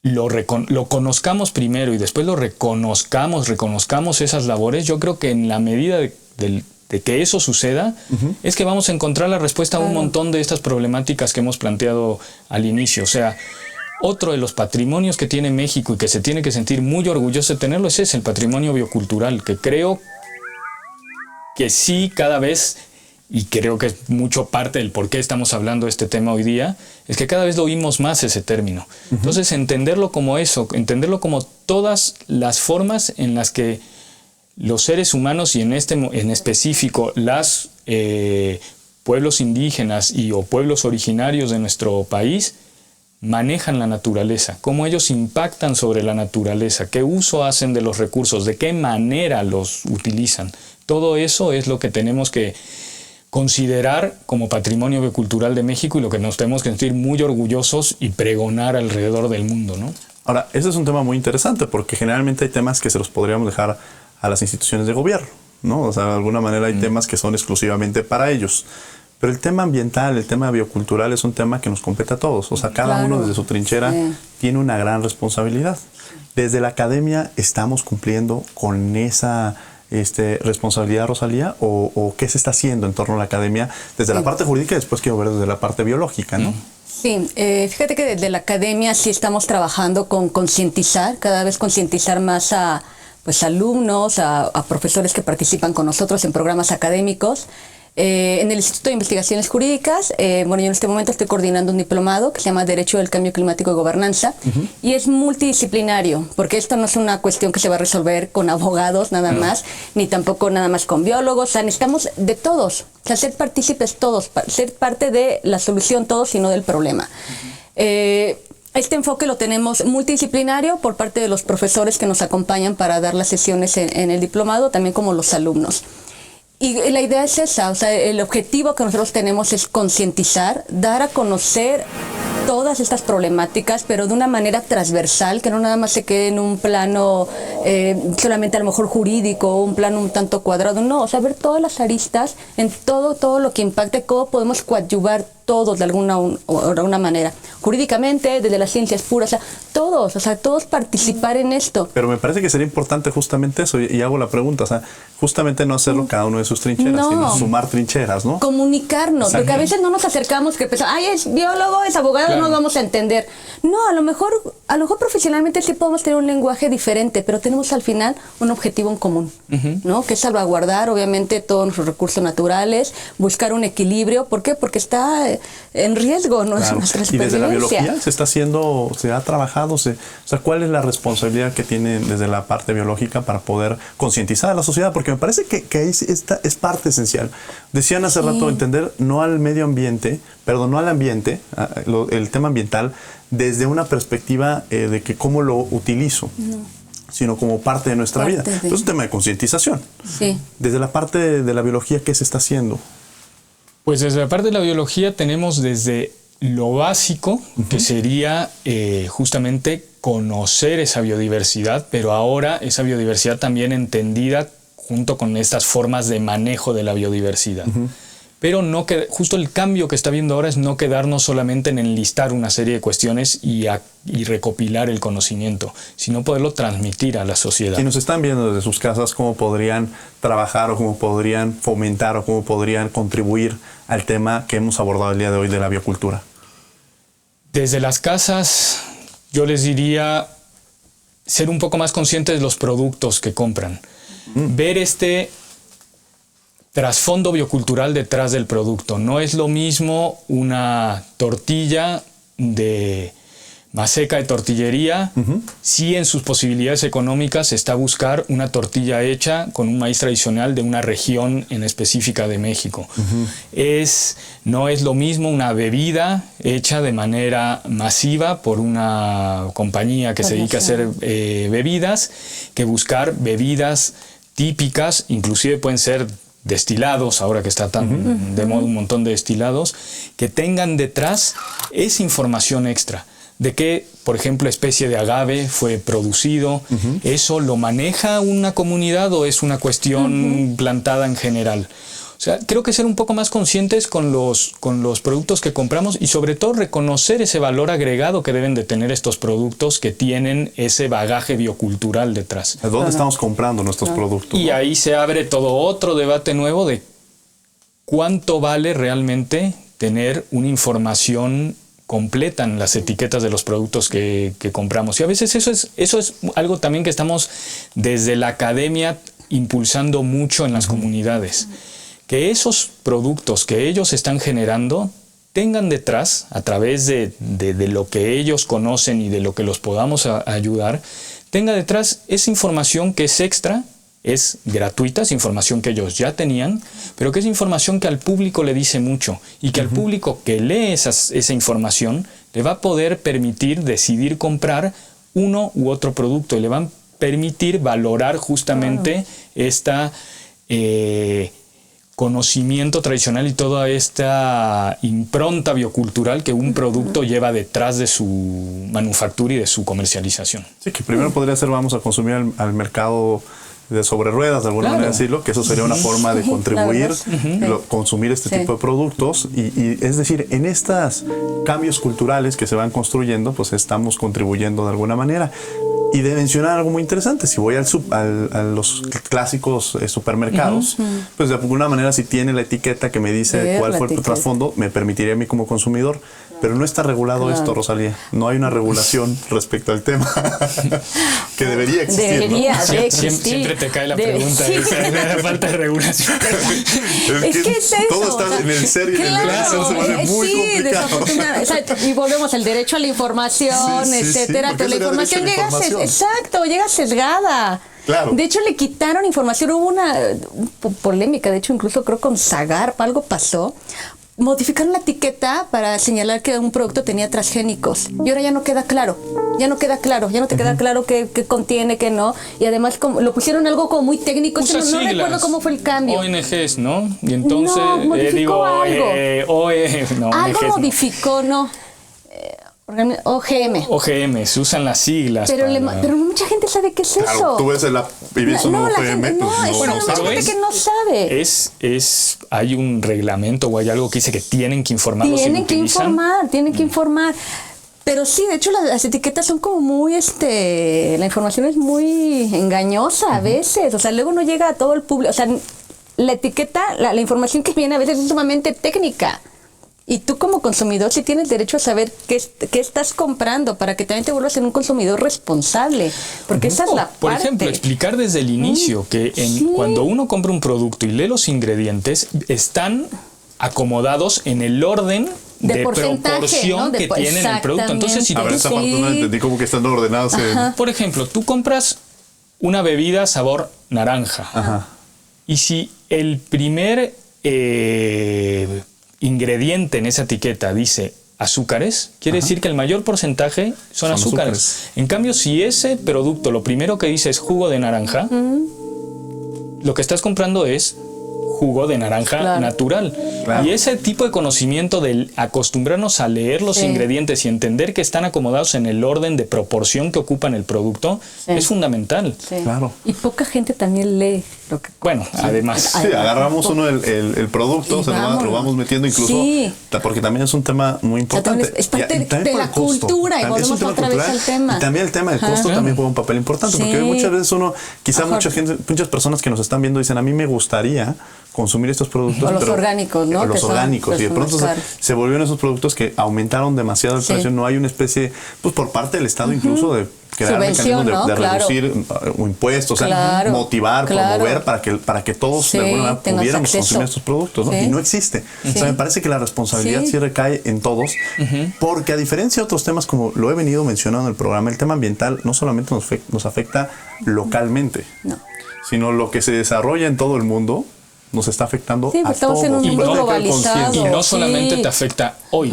lo conozcamos primero y después lo reconozcamos esas labores, yo creo que en la medida de que eso suceda, es que vamos a encontrar la respuesta a un montón de estas problemáticas que hemos planteado al inicio. O sea, otro de los patrimonios que tiene México y que se tiene que sentir muy orgulloso de tenerlo es el patrimonio biocultural, que creo que sí cada vez, y creo que es mucho parte del por qué estamos hablando de este tema hoy día, es que cada vez lo oímos más ese término. Entonces entenderlo como eso, entenderlo como todas las formas en las que los seres humanos y en específico los pueblos indígenas o pueblos originarios de nuestro país manejan la naturaleza, cómo ellos impactan sobre la naturaleza, qué uso hacen de los recursos, de qué manera los utilizan. Todo eso es lo que tenemos que considerar como patrimonio biocultural de México y lo que nos tenemos que sentir muy orgullosos y pregonar alrededor del mundo, ¿no? Ahora, ese es un tema muy interesante porque generalmente hay temas que se los podríamos dejar a las instituciones de gobierno, ¿no? O sea, de alguna manera hay temas que son exclusivamente para ellos. Pero el tema ambiental, el tema biocultural es un tema que nos compete a todos. O sea, cada uno desde su trinchera tiene una gran responsabilidad. Desde la academia estamos cumpliendo con esa responsabilidad, Rosalía, o qué se está haciendo en torno a la academia desde la parte jurídica y después quiero ver desde la parte biológica, ¿no? Sí, fíjate que desde la academia sí estamos trabajando con concientizar, cada vez concientizar más a alumnos, a profesores que participan con nosotros en programas académicos. En el Instituto de Investigaciones Jurídicas, yo en este momento estoy coordinando un diplomado que se llama Derecho del Cambio Climático y Gobernanza, y es multidisciplinario, porque esto no es una cuestión que se va a resolver con abogados nada más, ni tampoco nada más con biólogos, o sea, necesitamos de todos, o sea, ser partícipes todos, ser parte de la solución todos y no del problema. Este enfoque lo tenemos multidisciplinario por parte de los profesores que nos acompañan para dar las sesiones en el diplomado, también como los alumnos. Y la idea es esa, o sea, el objetivo que nosotros tenemos es concientizar, dar a conocer todas estas problemáticas, pero de una manera transversal, que no nada más se quede en un plano solamente a lo mejor jurídico, un plano un tanto cuadrado, no, o sea, ver todas las aristas en todo lo que impacte, cómo podemos coadyuvar todos de alguna manera, jurídicamente, desde las ciencias puras, o sea, todos participar en esto. Pero me parece que sería importante justamente eso, y hago la pregunta, o sea, justamente no hacerlo cada uno de sus trincheras, sino sumar trincheras, ¿no? Comunicarnos, porque a veces no nos acercamos, que pensamos, ay, es biólogo, es abogado, no vamos a entender. No, a lo mejor profesionalmente sí podemos tener un lenguaje diferente, pero tenemos al final un objetivo en común, ¿no? Que es salvaguardar, obviamente, todos nuestros recursos naturales, buscar un equilibrio. ¿Por qué? Porque está en riesgo nuestra supervivencia. Y desde la biología se ha trabajado, o sea, ¿cuál es la responsabilidad que tienen desde la parte biológica para poder concientizar a la sociedad? Porque me parece que esta es parte esencial. Decían hace rato, entender no al ambiente, el tema ambiental, desde una perspectiva de que cómo lo utilizo. Sino como parte de nuestra vida. Es un tema de concientización. Sí. Desde la parte de la biología, ¿qué se está haciendo? Pues desde la parte de la biología tenemos desde lo básico, que sería justamente conocer esa biodiversidad, pero ahora esa biodiversidad también entendida junto con estas formas de manejo de la biodiversidad. Pero justo el cambio que está viendo ahora es no quedarnos solamente en enlistar una serie de cuestiones y recopilar el conocimiento, sino poderlo transmitir a la sociedad. Si nos están viendo desde sus casas, ¿cómo podrían trabajar o cómo podrían fomentar o cómo podrían contribuir al tema que hemos abordado el día de hoy de la biocultura? Desde las casas, yo les diría ser un poco más conscientes de los productos que compran. Ver este trasfondo biocultural detrás del producto. No es lo mismo una tortilla de Maseca de tortillería, sí en sus posibilidades económicas está buscar una tortilla hecha con un maíz tradicional de una región en específica de México. No es lo mismo una bebida hecha de manera masiva por una compañía que se dedica a hacer bebidas, que buscar bebidas típicas, inclusive pueden ser destilados, ahora que está tan de moda un montón de destilados, que tengan detrás esa información extra. De qué, por ejemplo, especie de agave fue producido, ¿eso lo maneja una comunidad o es una cuestión plantada en general? O sea, creo que ser un poco más conscientes con los productos que compramos y sobre todo reconocer ese valor agregado que deben de tener estos productos que tienen ese bagaje biocultural detrás. ¿De dónde estamos comprando nuestros productos? Y ahí se abre todo otro debate nuevo de cuánto vale realmente tener una información completa en las etiquetas de los productos que compramos. Y a veces eso es algo también que estamos desde la academia impulsando mucho en las comunidades. Que esos productos que ellos están generando tengan detrás, a través de lo que ellos conocen y de lo que los podamos ayudar, tenga detrás esa información que es extra, es gratuita, es información que ellos ya tenían, pero que es información que al público le dice mucho y que al público que lee esa información le va a poder permitir decidir comprar uno u otro producto y le va a permitir valorar justamente esta conocimiento tradicional y toda esta impronta biocultural que un producto lleva detrás de su manufactura y de su comercialización. Sí, que primero podría ser vamos a consumir al mercado sobre ruedas, de alguna manera decirlo, que eso sería una forma de contribuir, consumir este tipo de productos. Y es decir, en estos cambios culturales que se van construyendo, pues estamos contribuyendo de alguna manera. Y de mencionar algo muy interesante, si voy a los clásicos supermercados, pues de alguna manera si tiene la etiqueta que me dice cuál fue el trasfondo, me permitiría a mí como consumidor. Pero no está regulado esto, Rosalía. No hay una regulación respecto al tema que debería existir. Debería de existir. Siempre te cae la pregunta de la falta de regulación. Es que es eso. Todo está en el ser y en el deber, se vuelve muy complicado. Exacto. Y volvemos al derecho a la información, etcétera. Pero la información llega sesgada. Claro. De hecho, le quitaron información. Hubo una polémica, de hecho, incluso creo con Zagarpa, algo pasó. Modificaron la etiqueta para señalar que un producto tenía transgénicos y ahora ya no queda claro, ya no te queda claro qué contiene, qué no, y además como, lo pusieron algo como muy técnico, no recuerdo cómo fue el cambio. ONGs, ¿no? Y entonces algo modificó, ¿no? OGM. Se usan las siglas. Pero mucha gente sabe qué es eso. Tú ves y ves un OGM. Mucha gente que no sabe. Hay un reglamento o hay algo que dice que tienen que informar. Tienen que informar. Pero sí, de hecho las etiquetas son como muy, la información es muy engañosa a veces. O sea, luego no llega a todo el público. O sea, la etiqueta, la información que viene a veces es sumamente técnica. Y tú como consumidor sí tienes derecho a saber qué estás comprando para que también te vuelvas en un consumidor responsable. Porque esa es la parte. Por ejemplo, explicar desde el inicio que cuando uno compra un producto y lee los ingredientes, están acomodados en el orden de proporción, ¿no? que tiene en el producto. Entonces, si esa parte no entendí cómo que están ordenados. Por ejemplo, tú compras una bebida sabor naranja. Y si el primer ingrediente en esa etiqueta dice azúcares, quiere decir que el mayor porcentaje son azúcares. En cambio, si ese producto lo primero que dice es jugo de naranja, lo que estás comprando es jugo de naranja natural. Y ese tipo de conocimiento del acostumbrarnos a leer los ingredientes y entender que están acomodados en el orden de proporción que ocupan el producto es fundamental. Claro. Y poca gente también lee lo que... Bueno, además. Sí, agarramos el producto, lo vamos metiendo incluso, porque también es un tema muy importante. Es parte de la cultura y volvemos otra vez al tema. Y también el tema del costo también juega un papel importante, porque muchas veces muchas personas que nos están viendo dicen, a mí me gustaría consumir estos productos. O los orgánicos, ¿no? Los orgánicos. Y de pronto se volvieron esos productos que aumentaron demasiado el precio. No hay una especie, pues por parte del Estado incluso, de crear mecanismos de reducir impuestos, motivar, promover para que todos de alguna manera pudiéramos consumir estos productos, ¿no? Y no existe. O sea, me parece que la responsabilidad sí recae en todos, porque a diferencia de otros temas, como lo he venido mencionando en el programa, el tema ambiental no solamente nos afecta localmente, sino lo que se desarrolla en todo el mundo nos está afectando a todos. En un mundo globalizado. Y no solamente te afecta hoy.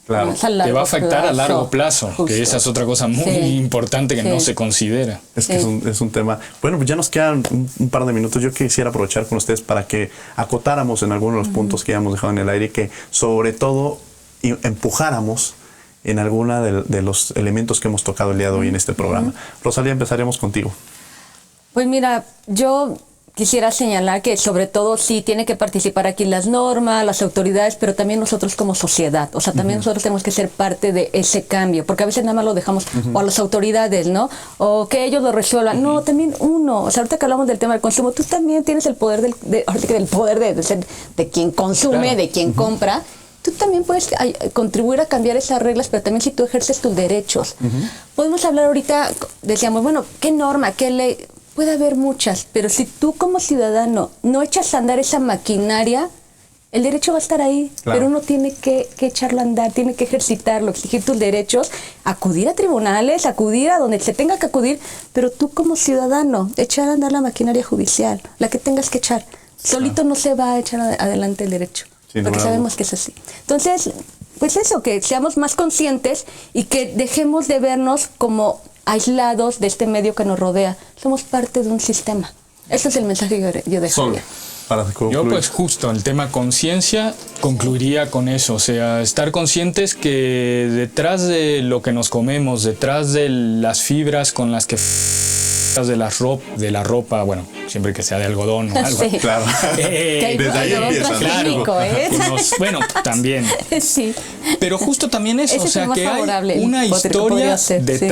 Claro. Te va a afectar a largo plazo, que esa es otra cosa muy importante que no se considera. Es que es un tema. Bueno, pues ya nos quedan un par de minutos. Yo quisiera aprovechar con ustedes para que acotáramos en algunos de los puntos que ya hemos dejado en el aire, que sobre todo empujáramos en alguna de los elementos que hemos tocado el día de hoy en este programa. Rosalía, empezaremos contigo. Pues mira, yo quisiera señalar que sobre todo sí tiene que participar aquí las normas, las autoridades, pero también nosotros como sociedad. O sea, también nosotros tenemos que ser parte de ese cambio, porque a veces nada más lo dejamos o a las autoridades, ¿no? O que ellos lo resuelvan. No, también uno. O sea, ahorita que hablamos del tema del consumo, tú también tienes el poder de quien consume, de quien compra. Tú también puedes contribuir a cambiar esas reglas, pero también si tú ejerces tus derechos. Podemos hablar ahorita, decíamos, bueno, ¿qué norma, qué ley? Puede haber muchas, pero si tú como ciudadano no echas a andar esa maquinaria, el derecho va a estar ahí, pero uno tiene que echarlo a andar, tiene que ejercitarlo, exigir tus derechos, acudir a tribunales, acudir a donde se tenga que acudir, pero tú como ciudadano, echar a andar la maquinaria judicial, la que tengas que echar. Solito no se va a echar adelante el derecho, porque sabemos que es así. Entonces, pues eso, que seamos más conscientes y que dejemos de vernos como aislados de este medio que nos rodea. Somos parte de un sistema. Ese es el mensaje que yo dejaría. Yo pues justo el tema conciencia concluiría con eso, o sea, estar conscientes que detrás de lo que nos comemos, detrás de las fibras con las que De la ropa, bueno, siempre que sea de algodón o algo. Sí. Claro. Desde ahí empiezan. Claro. Bueno, también. Sí. Pero justo también eso, Ese o sea, es más que favorable, hay una podría historia ser, sí.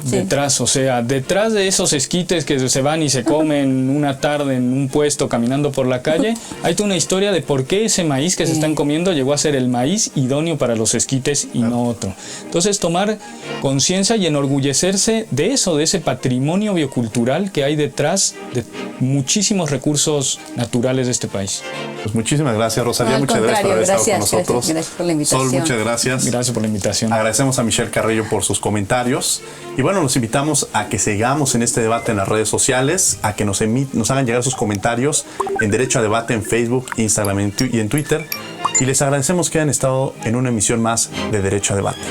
detrás, o sea, detrás de esos esquites que se van y se comen una tarde en un puesto caminando por la calle, hay toda una historia de por qué ese maíz que se están comiendo llegó a ser el maíz idóneo para los esquites y no otro. Entonces, tomar conciencia y enorgullecerse de eso, de ese patrimonio biocultural que hay detrás de muchísimos recursos naturales de este país. Pues muchísimas gracias, Rosalía. Al Muchas gracias por haber estado con nosotros. Gracias por la invitación. Sol, muchas gracias. Gracias por la invitación. Agradecemos a Michelle Carrillo por sus comentarios. Y bueno, los invitamos a que sigamos en este debate en las redes sociales, a que nos hagan llegar sus comentarios en Derecho a Debate en Facebook, Instagram y en Twitter. Y les agradecemos que hayan estado en una emisión más de Derecho a Debate.